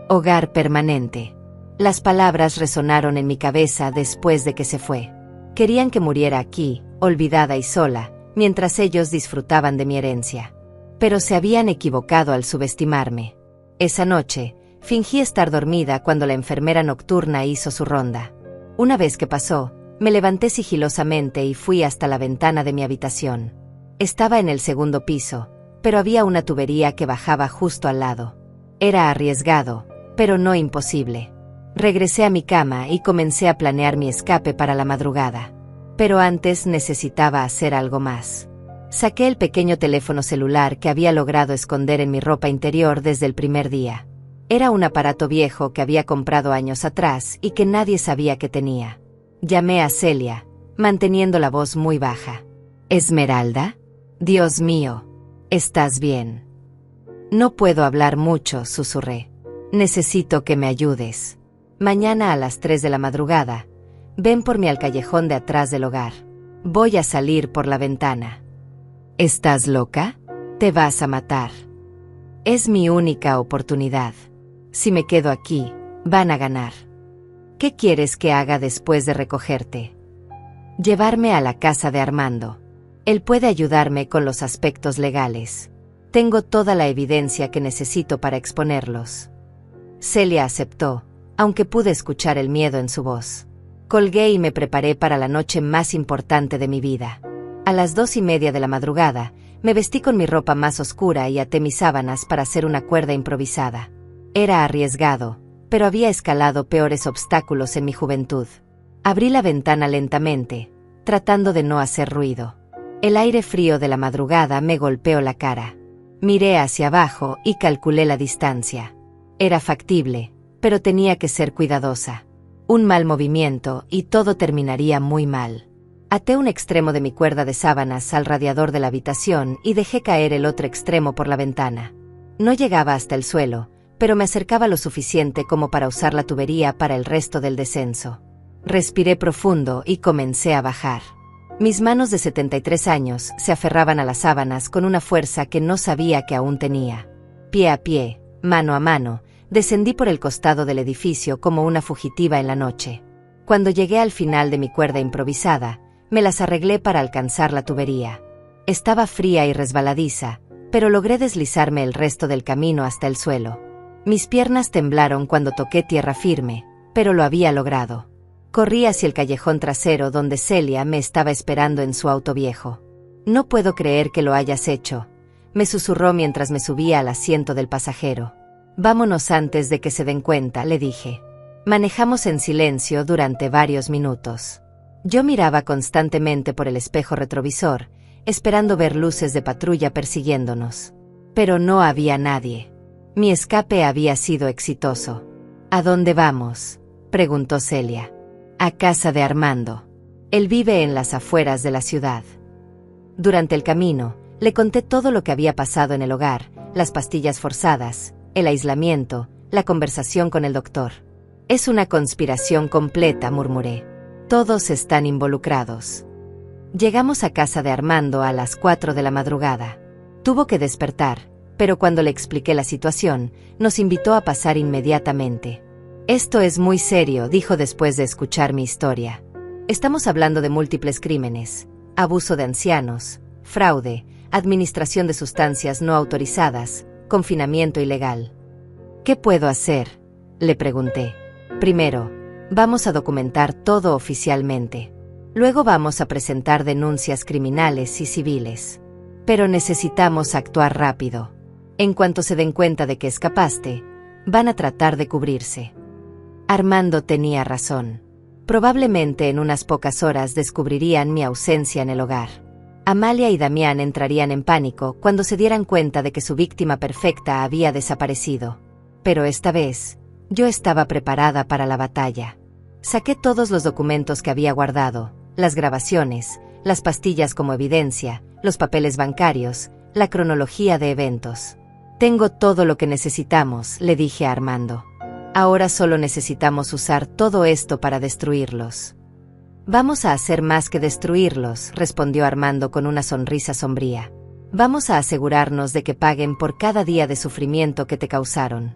Hogar permanente. Las palabras resonaron en mi cabeza después de que se fue. Querían que muriera aquí, olvidada y sola, mientras ellos disfrutaban de mi herencia. Pero se habían equivocado al subestimarme. Esa noche, fingí estar dormida cuando la enfermera nocturna hizo su ronda. Una vez que pasó, me levanté sigilosamente y fui hasta la ventana de mi habitación. Estaba en el segundo piso, pero había una tubería que bajaba justo al lado. Era arriesgado, pero no imposible. Regresé a mi cama y comencé a planear mi escape para la madrugada. Pero antes necesitaba hacer algo más. Saqué el pequeño teléfono celular que había logrado esconder en mi ropa interior desde el primer día. Era un aparato viejo que había comprado años atrás y que nadie sabía que tenía. Llamé a Celia, manteniendo la voz muy baja. ¿Esmeralda? Dios mío, ¿estás bien? No puedo hablar mucho, susurré. Necesito que me ayudes. Mañana a las 3 de la madrugada, ven por mí al callejón de atrás del hogar. Voy a salir por la ventana. ¿Estás loca? Te vas a matar. Es mi única oportunidad. Si me quedo aquí, van a ganar. ¿Qué quieres que haga después de recogerte? Llevarme a la casa de Armando. Él puede ayudarme con los aspectos legales. Tengo toda la evidencia que necesito para exponerlos. Celia aceptó, aunque pude escuchar el miedo en su voz. Colgué y me preparé para la noche más importante de mi vida. A las 2:30 de la madrugada, me vestí con mi ropa más oscura y até mis sábanas para hacer una cuerda improvisada. Era arriesgado, pero había escalado peores obstáculos en mi juventud. Abrí la ventana lentamente, tratando de no hacer ruido. El aire frío de la madrugada me golpeó la cara. Miré hacia abajo y calculé la distancia. Era factible, pero tenía que ser cuidadosa. Un mal movimiento y todo terminaría muy mal. Até un extremo de mi cuerda de sábanas al radiador de la habitación y dejé caer el otro extremo por la ventana. No llegaba hasta el suelo, pero me acercaba lo suficiente como para usar la tubería para el resto del descenso. Respiré profundo y comencé a bajar. Mis manos de 73 años se aferraban a las sábanas con una fuerza que no sabía que aún tenía. Pie a pie, mano a mano, descendí por el costado del edificio como una fugitiva en la noche. Cuando llegué al final de mi cuerda improvisada, me las arreglé para alcanzar la tubería. Estaba fría y resbaladiza, pero logré deslizarme el resto del camino hasta el suelo. Mis piernas temblaron cuando toqué tierra firme, pero lo había logrado. Corrí hacia el callejón trasero donde Celia me estaba esperando en su auto viejo. «No puedo creer que lo hayas hecho», me susurró mientras me subía al asiento del pasajero. «Vámonos antes de que se den cuenta», le dije. Manejamos en silencio durante varios minutos. Yo miraba constantemente por el espejo retrovisor, esperando ver luces de patrulla persiguiéndonos. Pero no había nadie. Mi escape había sido exitoso. «¿A dónde vamos?», preguntó Celia. «A casa de Armando. Él vive en las afueras de la ciudad». Durante el camino, le conté todo lo que había pasado en el hogar, las pastillas forzadas, el aislamiento, la conversación con el doctor. «Es una conspiración completa», murmuré. «Todos están involucrados». Llegamos a casa de Armando a las 4 de la madrugada. Tuvo que despertar, pero cuando le expliqué la situación, nos invitó a pasar inmediatamente. «Esto es muy serio», dijo después de escuchar mi historia. «Estamos hablando de múltiples crímenes, abuso de ancianos, fraude, administración de sustancias no autorizadas, confinamiento ilegal». «¿Qué puedo hacer?», le pregunté. «Primero, vamos a documentar todo oficialmente. Luego vamos a presentar denuncias criminales y civiles. Pero necesitamos actuar rápido. En cuanto se den cuenta de que escapaste, van a tratar de cubrirse». Armando tenía razón. Probablemente en unas pocas horas descubrirían mi ausencia en el hogar. Amalia y Damián entrarían en pánico cuando se dieran cuenta de que su víctima perfecta había desaparecido. Pero esta vez, yo estaba preparada para la batalla. Saqué todos los documentos que había guardado, las grabaciones, las pastillas como evidencia, los papeles bancarios, la cronología de eventos. «Tengo todo lo que necesitamos», le dije a Armando. «Ahora solo necesitamos usar todo esto para destruirlos». «Vamos a hacer más que destruirlos», respondió Armando con una sonrisa sombría. «Vamos a asegurarnos de que paguen por cada día de sufrimiento que te causaron».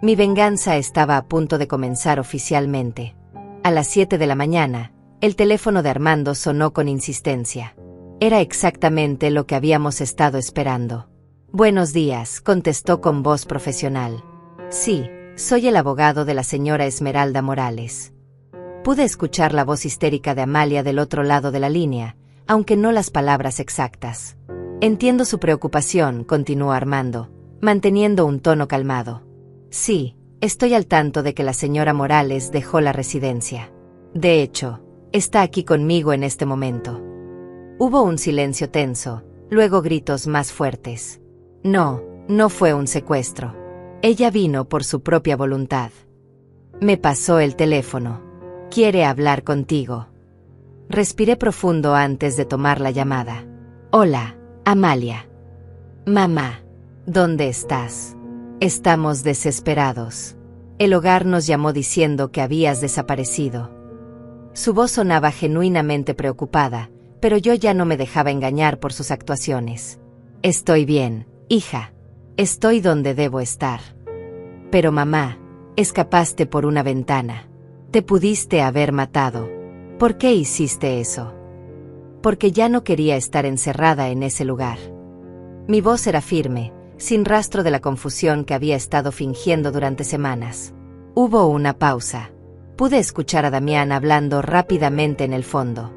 Mi venganza estaba a punto de comenzar oficialmente. A las 7 de la mañana, el teléfono de Armando sonó con insistencia. Era exactamente lo que habíamos estado esperando. «Buenos días», contestó con voz profesional. «Sí, soy el abogado de la señora Esmeralda Morales». Pude escuchar la voz histérica de Amalia del otro lado de la línea, aunque no las palabras exactas. «Entiendo su preocupación», continuó Armando, manteniendo un tono calmado. «Sí, estoy al tanto de que la señora Morales dejó la residencia. De hecho, está aquí conmigo en este momento». Hubo un silencio tenso, luego gritos más fuertes. «No, no fue un secuestro. Ella vino por su propia voluntad. Me pasó el teléfono. Quiere hablar contigo». Respiré profundo antes de tomar la llamada. «Hola, Amalia». «Mamá, ¿dónde estás? Estamos desesperados. El hogar nos llamó diciendo que habías desaparecido». Su voz sonaba genuinamente preocupada, pero yo ya no me dejaba engañar por sus actuaciones. «Estoy bien, hija. Estoy donde debo estar». «Pero mamá, escapaste por una ventana. Te pudiste haber matado. ¿Por qué hiciste eso?». «Porque ya no quería estar encerrada en ese lugar». Mi voz era firme, sin rastro de la confusión que había estado fingiendo durante semanas. Hubo una pausa. Pude escuchar a Damián hablando rápidamente en el fondo.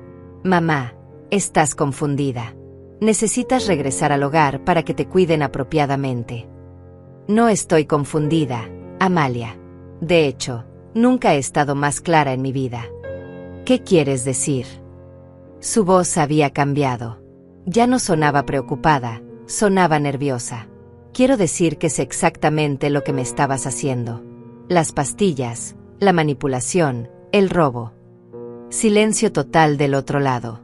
«Mamá, estás confundida. Necesitas regresar al hogar para que te cuiden apropiadamente». «No estoy confundida, Amalia. De hecho, nunca he estado más clara en mi vida». «¿Qué quieres decir?». Su voz había cambiado. Ya no sonaba preocupada, sonaba nerviosa. «Quiero decir que sé exactamente lo que me estabas haciendo. Las pastillas, la manipulación, el robo». Silencio total del otro lado.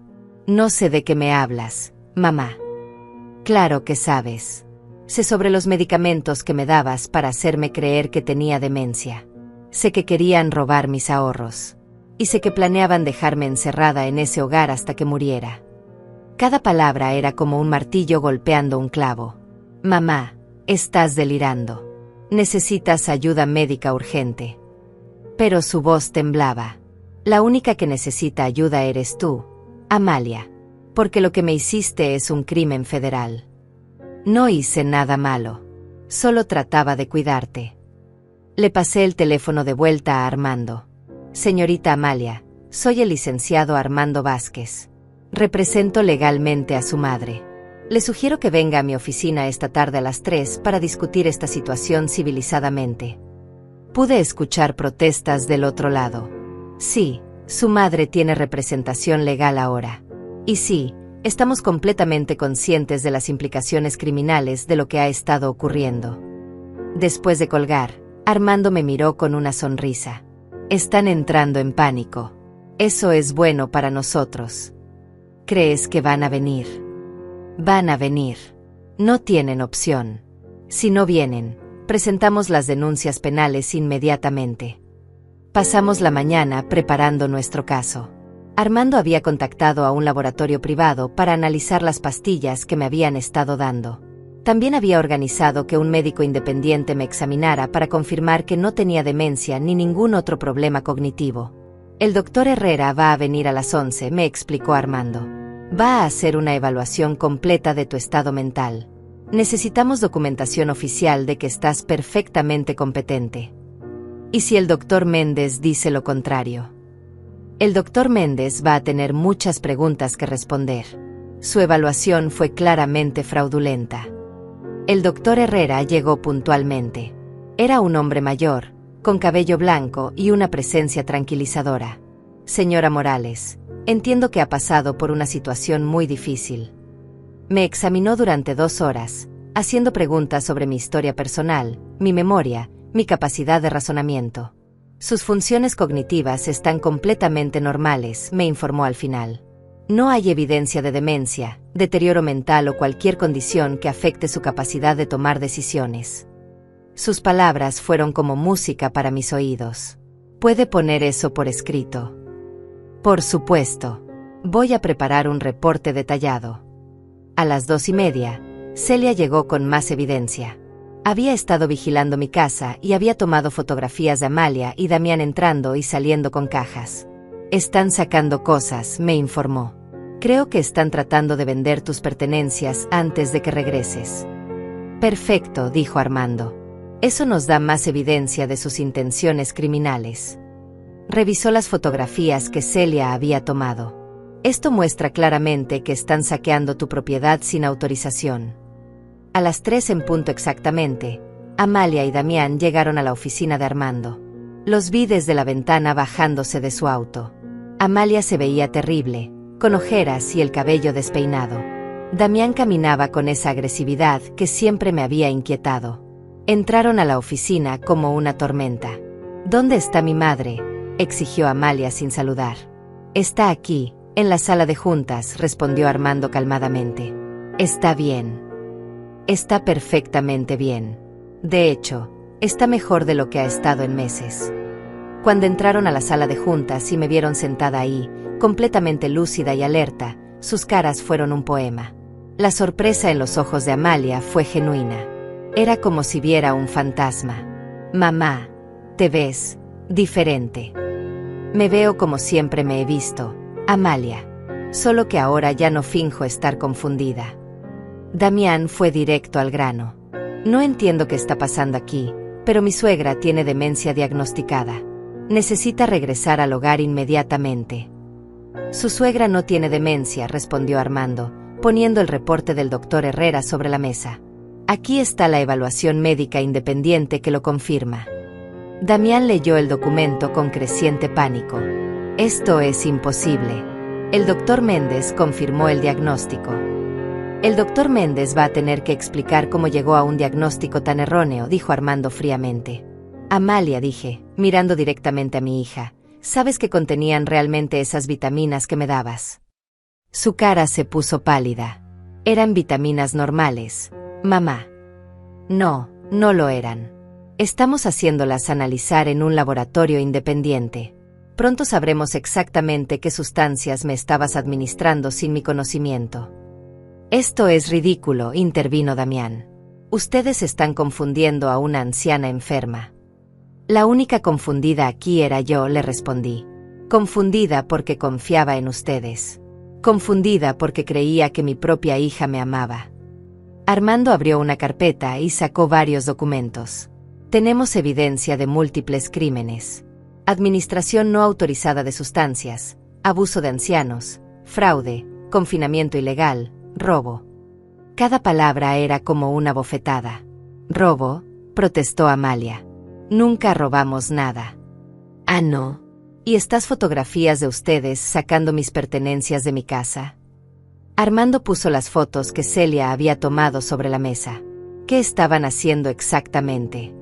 «No sé de qué me hablas, mamá». «Claro que sabes. Sé sobre los medicamentos que me dabas para hacerme creer que tenía demencia. Sé que querían robar mis ahorros. y sé que planeaban dejarme encerrada en ese hogar hasta que muriera. Cada palabra era como un martillo golpeando un clavo. Mamá, estás delirando. Necesitas ayuda médica urgente. Pero su voz temblaba. La única que necesita ayuda eres tú, Amalia, porque lo que me hiciste es un crimen federal. No hice nada malo. Solo trataba de cuidarte. Le pasé el teléfono de vuelta a Armando. Señorita Amalia, soy el licenciado Armando Vázquez. Represento legalmente a su madre. Le sugiero que venga a mi oficina esta tarde a las 3 para discutir esta situación civilizadamente. Pude escuchar protestas del otro lado. Sí, su madre tiene representación legal ahora. Y sí, estamos completamente conscientes de las implicaciones criminales de lo que ha estado ocurriendo. Después de colgar, Armando me miró con una sonrisa. Están entrando en pánico. Eso es bueno para nosotros. ¿Crees que van a venir? Van a venir. No tienen opción. Si no vienen, presentamos las denuncias penales inmediatamente. Pasamos la mañana preparando nuestro caso. Armando había contactado a un laboratorio privado para analizar las pastillas que me habían estado dando. También había organizado que un médico independiente me examinara para confirmar que no tenía demencia ni ningún otro problema cognitivo. El doctor Herrera va a venir a las 11, me explicó Armando. Va a hacer una evaluación completa de tu estado mental. Necesitamos documentación oficial de que estás perfectamente competente. ¿Y si el doctor Méndez dice lo contrario? El doctor Méndez va a tener muchas preguntas que responder. Su evaluación fue claramente fraudulenta. El doctor Herrera llegó puntualmente. Era un hombre mayor, con cabello blanco y una presencia tranquilizadora. Señora Morales, entiendo que ha pasado por una situación muy difícil. Me examinó durante 2 horas, haciendo preguntas sobre mi historia personal, mi memoria, mi capacidad de razonamiento. Sus funciones cognitivas están completamente normales, me informó al final. No hay evidencia de demencia, deterioro mental o cualquier condición que afecte su capacidad de tomar decisiones. Sus palabras fueron como música para mis oídos. ¿Puede poner eso por escrito? Por supuesto. Voy a preparar un reporte detallado. A las 2:30, Celia llegó con más evidencia. Había estado vigilando mi casa y había tomado fotografías de Amalia y Damián entrando y saliendo con cajas. Están sacando cosas, me informó. Creo que están tratando de vender tus pertenencias antes de que regreses. Perfecto, dijo Armando. Eso nos da más evidencia de sus intenciones criminales. Revisó las fotografías que Celia había tomado. Esto muestra claramente que están saqueando tu propiedad sin autorización. A las 3 en punto exactamente, Amalia y Damián llegaron a la oficina de Armando. Los vi desde la ventana bajándose de su auto. Amalia se veía terrible, con ojeras y el cabello despeinado. Damián caminaba con esa agresividad que siempre me había inquietado. Entraron a la oficina como una tormenta. ¿Dónde está mi madre?, exigió Amalia sin saludar. Está aquí, en la sala de juntas, respondió Armando calmadamente. Está bien. Está perfectamente bien. De hecho, está mejor de lo que ha estado en meses. Cuando entraron a la sala de juntas y me vieron sentada ahí, completamente lúcida y alerta, sus caras fueron un poema. La sorpresa en los ojos de Amalia fue genuina. Era como si viera un fantasma. Mamá, te ves diferente. Me veo como siempre me he visto, Amalia. Solo que ahora ya no finjo estar confundida. Damián fue directo al grano. No entiendo qué está pasando aquí, pero mi suegra tiene demencia diagnosticada. Necesita regresar al hogar inmediatamente. Su suegra no tiene demencia, respondió Armando, poniendo el reporte del doctor Herrera sobre la mesa. Aquí está la evaluación médica independiente que lo confirma. Damián leyó el documento con creciente pánico. Esto es imposible. El doctor Méndez confirmó el diagnóstico. El doctor Méndez va a tener que explicar cómo llegó a un diagnóstico tan erróneo, dijo Armando fríamente. Amalia, dije, mirando directamente a mi hija, ¿sabes qué contenían realmente esas vitaminas que me dabas? Su cara se puso pálida. Eran vitaminas normales, mamá. No, no lo eran. Estamos haciéndolas analizar en un laboratorio independiente. Pronto sabremos exactamente qué sustancias me estabas administrando sin mi conocimiento. Esto es ridículo, intervino Damián. Ustedes están confundiendo a una anciana enferma. La única confundida aquí era yo, le respondí. Confundida porque confiaba en ustedes. Confundida porque creía que mi propia hija me amaba. Armando abrió una carpeta y sacó varios documentos. Tenemos evidencia de múltiples crímenes. Administración no autorizada de sustancias, abuso de ancianos, fraude, confinamiento ilegal, robo. Cada palabra era como una bofetada. ¿Robo?, protestó Amalia. Nunca robamos nada. Ah, no. ¿Y estas fotografías de ustedes sacando mis pertenencias de mi casa? Armando puso las fotos que Celia había tomado sobre la mesa. ¿Qué estaban haciendo exactamente?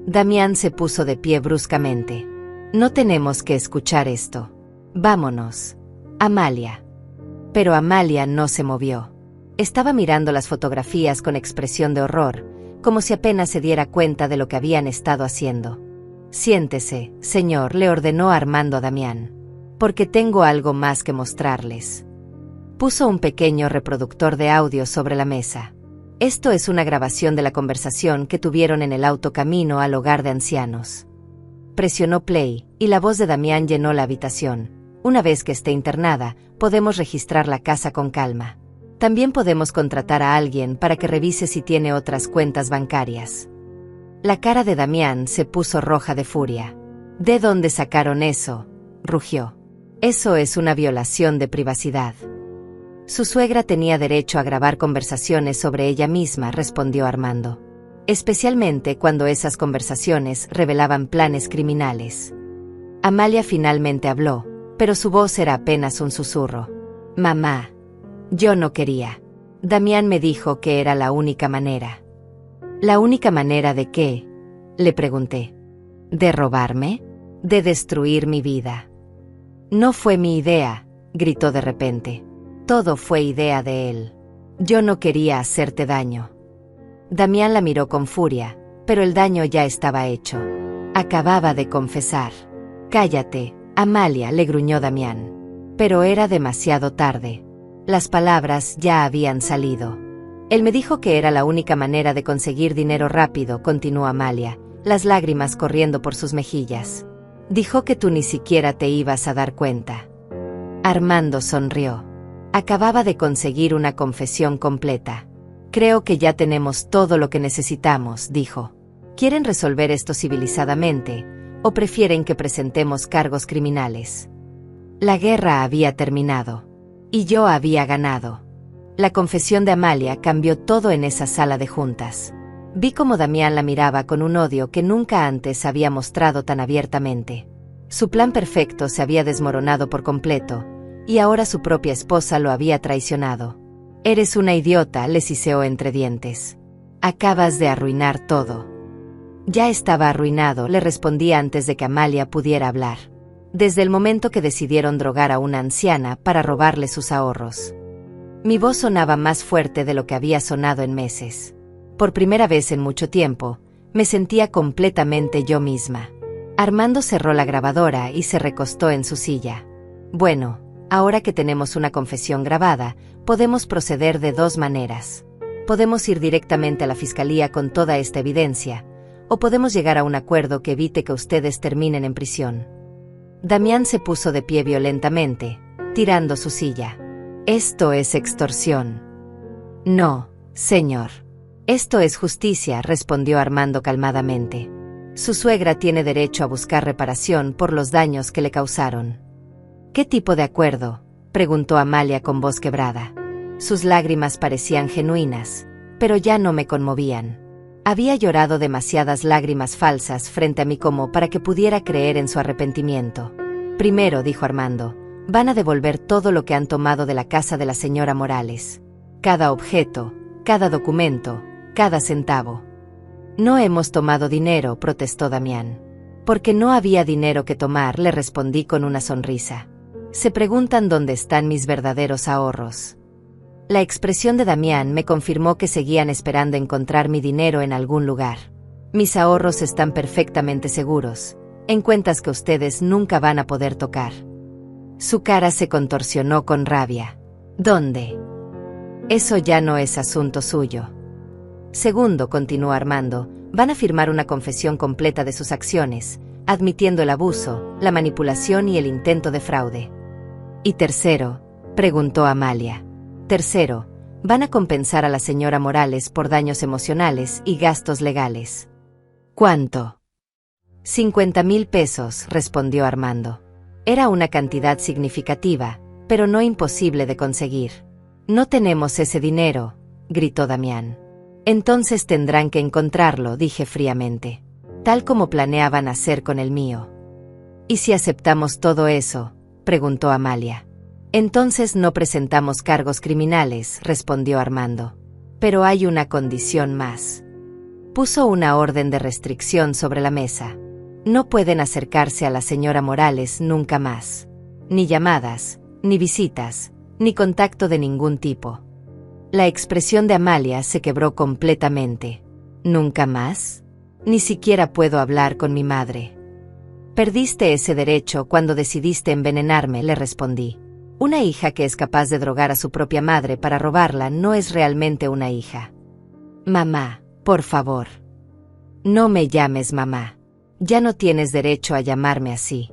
Damián se puso de pie bruscamente. No tenemos que escuchar esto. Vámonos. Amalia. Pero Amalia no se movió. Estaba mirando las fotografías con expresión de horror, como si apenas se diera cuenta de lo que habían estado haciendo. Siéntese, señor, le ordenó Armando a Damián. Porque tengo algo más que mostrarles. Puso un pequeño reproductor de audio sobre la mesa. Esto es una grabación de la conversación que tuvieron en el auto camino al hogar de ancianos. Presionó play, y la voz de Damián llenó la habitación. Una vez que esté internada, podemos registrar la casa con calma. También podemos contratar a alguien para que revise si tiene otras cuentas bancarias. La cara de Damián se puso roja de furia. ¿De dónde sacaron eso?, rugió. Eso es una violación de privacidad. Su suegra tenía derecho a grabar conversaciones sobre ella misma, respondió Armando. Especialmente cuando esas conversaciones revelaban planes criminales. Amalia finalmente habló, pero su voz era apenas un susurro. Mamá. Yo no quería. Damián me dijo que era la única manera. ¿La única manera de qué?, le pregunté. ¿De robarme? ¿De destruir mi vida? No fue mi idea, gritó de repente. Todo fue idea de él. Yo no quería hacerte daño. Damián la miró con furia, pero el daño ya estaba hecho. Acababa de confesar. Cállate, Amalia, le gruñó Damián. Pero era demasiado tarde. Las palabras ya habían salido. Él me dijo que era la única manera de conseguir dinero rápido, continuó Amalia, las lágrimas corriendo por sus mejillas. Dijo que tú ni siquiera te ibas a dar cuenta. Armando sonrió. Acababa de conseguir una confesión completa. Creo que ya tenemos todo lo que necesitamos, dijo. ¿Quieren resolver esto civilizadamente, o prefieren que presentemos cargos criminales? La guerra había terminado. Y yo había ganado. La confesión de Amalia cambió todo en esa sala de juntas. Vi cómo Damián la miraba con un odio que nunca antes había mostrado tan abiertamente. Su plan perfecto se había desmoronado por completo, y ahora su propia esposa lo había traicionado. Eres una idiota, le siseó entre dientes. Acabas de arruinar todo. Ya estaba arruinado, le respondí antes de que Amalia pudiera hablar. Desde el momento que decidieron drogar a una anciana para robarle sus ahorros. Mi voz sonaba más fuerte de lo que había sonado en meses. Por primera vez en mucho tiempo, me sentía completamente yo misma. Armando cerró la grabadora y se recostó en su silla. Bueno, ahora que tenemos una confesión grabada, podemos proceder de dos maneras. Podemos ir directamente a la fiscalía con toda esta evidencia, o podemos llegar a un acuerdo que evite que ustedes terminen en prisión. Damián se puso de pie violentamente, tirando su silla. Esto es extorsión. No, señor. Esto es justicia, respondió Armando calmadamente. Su suegra tiene derecho a buscar reparación por los daños que le causaron. ¿Qué tipo de acuerdo?, preguntó Amalia con voz quebrada. Sus lágrimas parecían genuinas, pero ya no me conmovían. Había llorado demasiadas lágrimas falsas frente a mí como para que pudiera creer en su arrepentimiento. Primero, dijo Armando, van a devolver todo lo que han tomado de la casa de la señora Morales. Cada objeto, cada documento, cada centavo. No hemos tomado dinero, protestó Damián. Porque no había dinero que tomar, le respondí con una sonrisa. Se preguntan dónde están mis verdaderos ahorros. La expresión de Damián me confirmó que seguían esperando encontrar mi dinero en algún lugar. Mis ahorros están perfectamente seguros, en cuentas que ustedes nunca van a poder tocar. Su cara se contorsionó con rabia. ¿Dónde? Eso ya no es asunto suyo. Segundo, continuó Armando, van a firmar una confesión completa de sus acciones, admitiendo el abuso, la manipulación y el intento de fraude. ¿Y tercero? Preguntó Amalia. Tercero, van a compensar a la señora Morales por daños emocionales y gastos legales. ¿Cuánto? 50,000 pesos, respondió Armando. Era una cantidad significativa, pero no imposible de conseguir. No tenemos ese dinero, gritó Damián. Entonces tendrán que encontrarlo, dije fríamente. Tal como planeaban hacer con el mío. ¿Y si aceptamos todo eso? Preguntó Amalia. Entonces no presentamos cargos criminales, respondió Armando. Pero hay una condición más. Puso una orden de restricción sobre la mesa. No pueden acercarse a la señora Morales nunca más. Ni llamadas, ni visitas, ni contacto de ningún tipo. La expresión de Amalia se quebró completamente. ¿Nunca más? Ni siquiera puedo hablar con mi madre. Perdiste ese derecho cuando decidiste envenenarme, le respondí. Una hija que es capaz de drogar a su propia madre para robarla no es realmente una hija. Mamá, por favor. No me llames mamá. Ya no tienes derecho a llamarme así.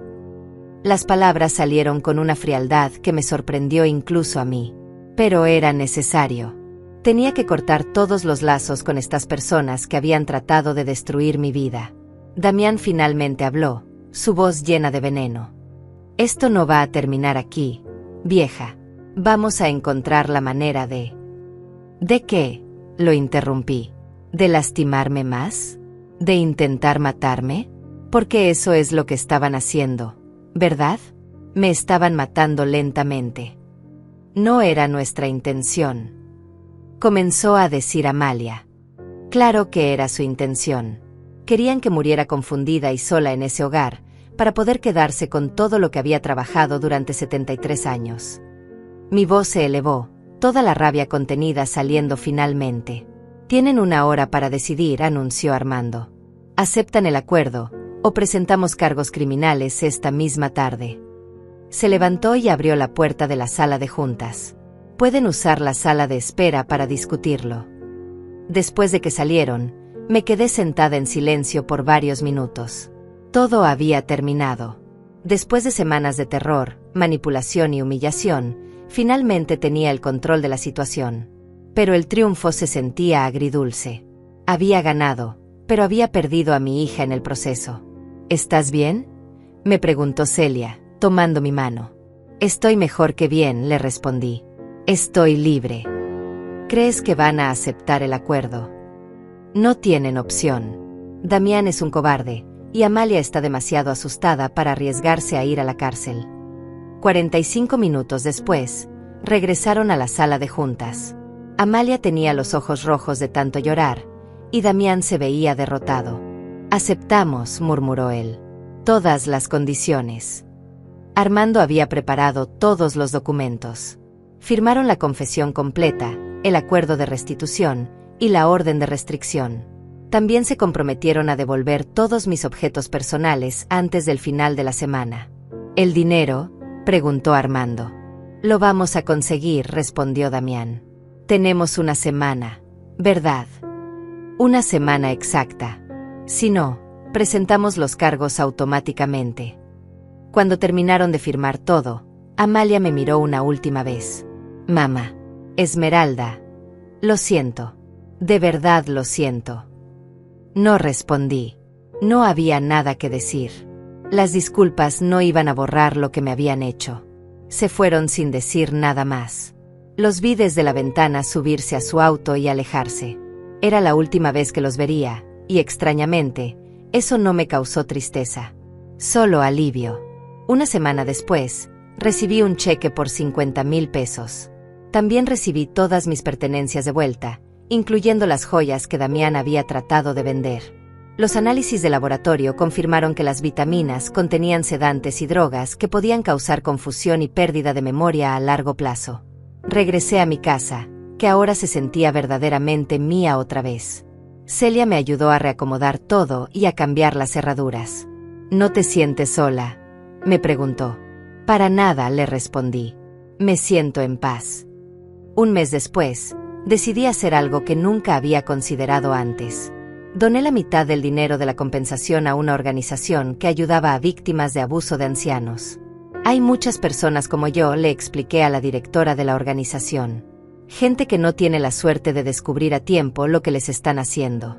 Las palabras salieron con una frialdad que me sorprendió incluso a mí. Pero era necesario. Tenía que cortar todos los lazos con estas personas que habían tratado de destruir mi vida. Damián finalmente habló, su voz llena de veneno. Esto no va a terminar aquí, vieja. Vamos a encontrar la manera de... ¿De qué? Lo interrumpí. ¿De lastimarme más? ¿De intentar matarme? Porque eso es lo que estaban haciendo, ¿verdad? Me estaban matando lentamente. No era nuestra intención. Comenzó a decir Amalia. Claro que era su intención. Querían que muriera confundida y sola en ese hogar, para poder quedarse con todo lo que había trabajado durante 73 años. Mi voz se elevó, toda la rabia contenida saliendo finalmente. Tienen 1 hora para decidir, anunció Armando. ¿Aceptan el acuerdo, o presentamos cargos criminales esta misma tarde? Se levantó y abrió la puerta de la sala de juntas. Pueden usar la sala de espera para discutirlo. Después de que salieron, me quedé sentada en silencio por varios minutos. Todo había terminado. Después de semanas de terror, manipulación y humillación, finalmente tenía el control de la situación. Pero el triunfo se sentía agridulce. Había ganado, pero había perdido a mi hija en el proceso. ¿Estás bien?, me preguntó Celia, tomando mi mano. Estoy mejor que bien, le respondí. Estoy libre. ¿Crees que van a aceptar el acuerdo? No tienen opción. Damián es un cobarde, y Amalia está demasiado asustada para arriesgarse a ir a la cárcel. 45 minutos después, regresaron a la sala de juntas. Amalia tenía los ojos rojos de tanto llorar, y Damián se veía derrotado. Aceptamos, murmuró él. Todas las condiciones. Armando había preparado todos los documentos. Firmaron la confesión completa, el acuerdo de restitución y la orden de restricción. También se comprometieron a devolver todos mis objetos personales antes del final de la semana. ¿El dinero?, preguntó Armando. Lo vamos a conseguir, respondió Damián. Tenemos 1 semana, ¿verdad? 1 semana exacta. Si no, presentamos los cargos automáticamente. Cuando terminaron de firmar todo, Amalia me miró una última vez. Mamá. Esmeralda. Lo siento. De verdad lo siento. No respondí. No había nada que decir. Las disculpas no iban a borrar lo que me habían hecho. Se fueron sin decir nada más. Los vi desde la ventana subirse a su auto y alejarse. Era la última vez que los vería, y extrañamente, eso no me causó tristeza. Solo alivio. 1 semana después, recibí un cheque por 50,000 pesos. También recibí todas mis pertenencias de vuelta, incluyendo las joyas que Damián había tratado de vender. Los análisis de laboratorio confirmaron que las vitaminas contenían sedantes y drogas que podían causar confusión y pérdida de memoria a largo plazo. Regresé a mi casa, que ahora se sentía verdaderamente mía otra vez. Celia me ayudó a reacomodar todo y a cambiar las cerraduras. ¿No te sientes sola?, me preguntó. Para nada, le respondí. Me siento en paz. Un mes después, decidí hacer algo que nunca había considerado antes. Doné la mitad del dinero de la compensación a una organización que ayudaba a víctimas de abuso de ancianos. Hay muchas personas como yo, le expliqué a la directora de la organización. Gente que no tiene la suerte de descubrir a tiempo lo que les están haciendo.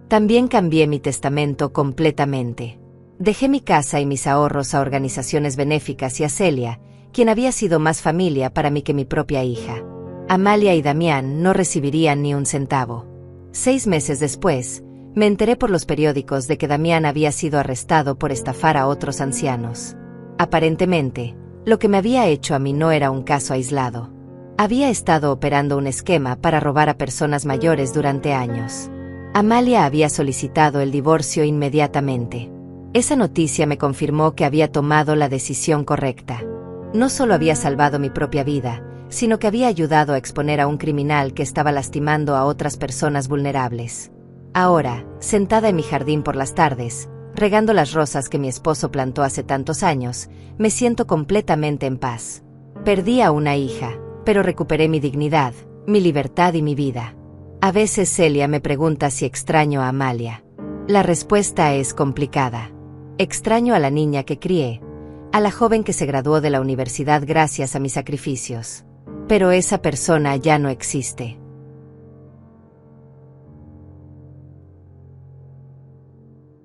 También cambié mi testamento completamente. Dejé mi casa y mis ahorros a organizaciones benéficas y a Celia, quien había sido más familia para mí que mi propia hija. Amalia y Damián no recibirían ni un centavo. 6 meses después, me enteré por los periódicos de que Damián había sido arrestado por estafar a otros ancianos. Aparentemente, lo que me había hecho a mí no era un caso aislado. Había estado operando un esquema para robar a personas mayores durante años. Amalia había solicitado el divorcio inmediatamente. Esa noticia me confirmó que había tomado la decisión correcta. No solo había salvado mi propia vida, sino que había ayudado a exponer a un criminal que estaba lastimando a otras personas vulnerables. Ahora, sentada en mi jardín por las tardes, regando las rosas que mi esposo plantó hace tantos años, me siento completamente en paz. Perdí a una hija, pero recuperé mi dignidad, mi libertad y mi vida. A veces Celia me pregunta si extraño a Amalia. La respuesta es complicada. Extraño a la niña que crié, a la joven que se graduó de la universidad gracias a mis sacrificios. Pero esa persona ya no existe.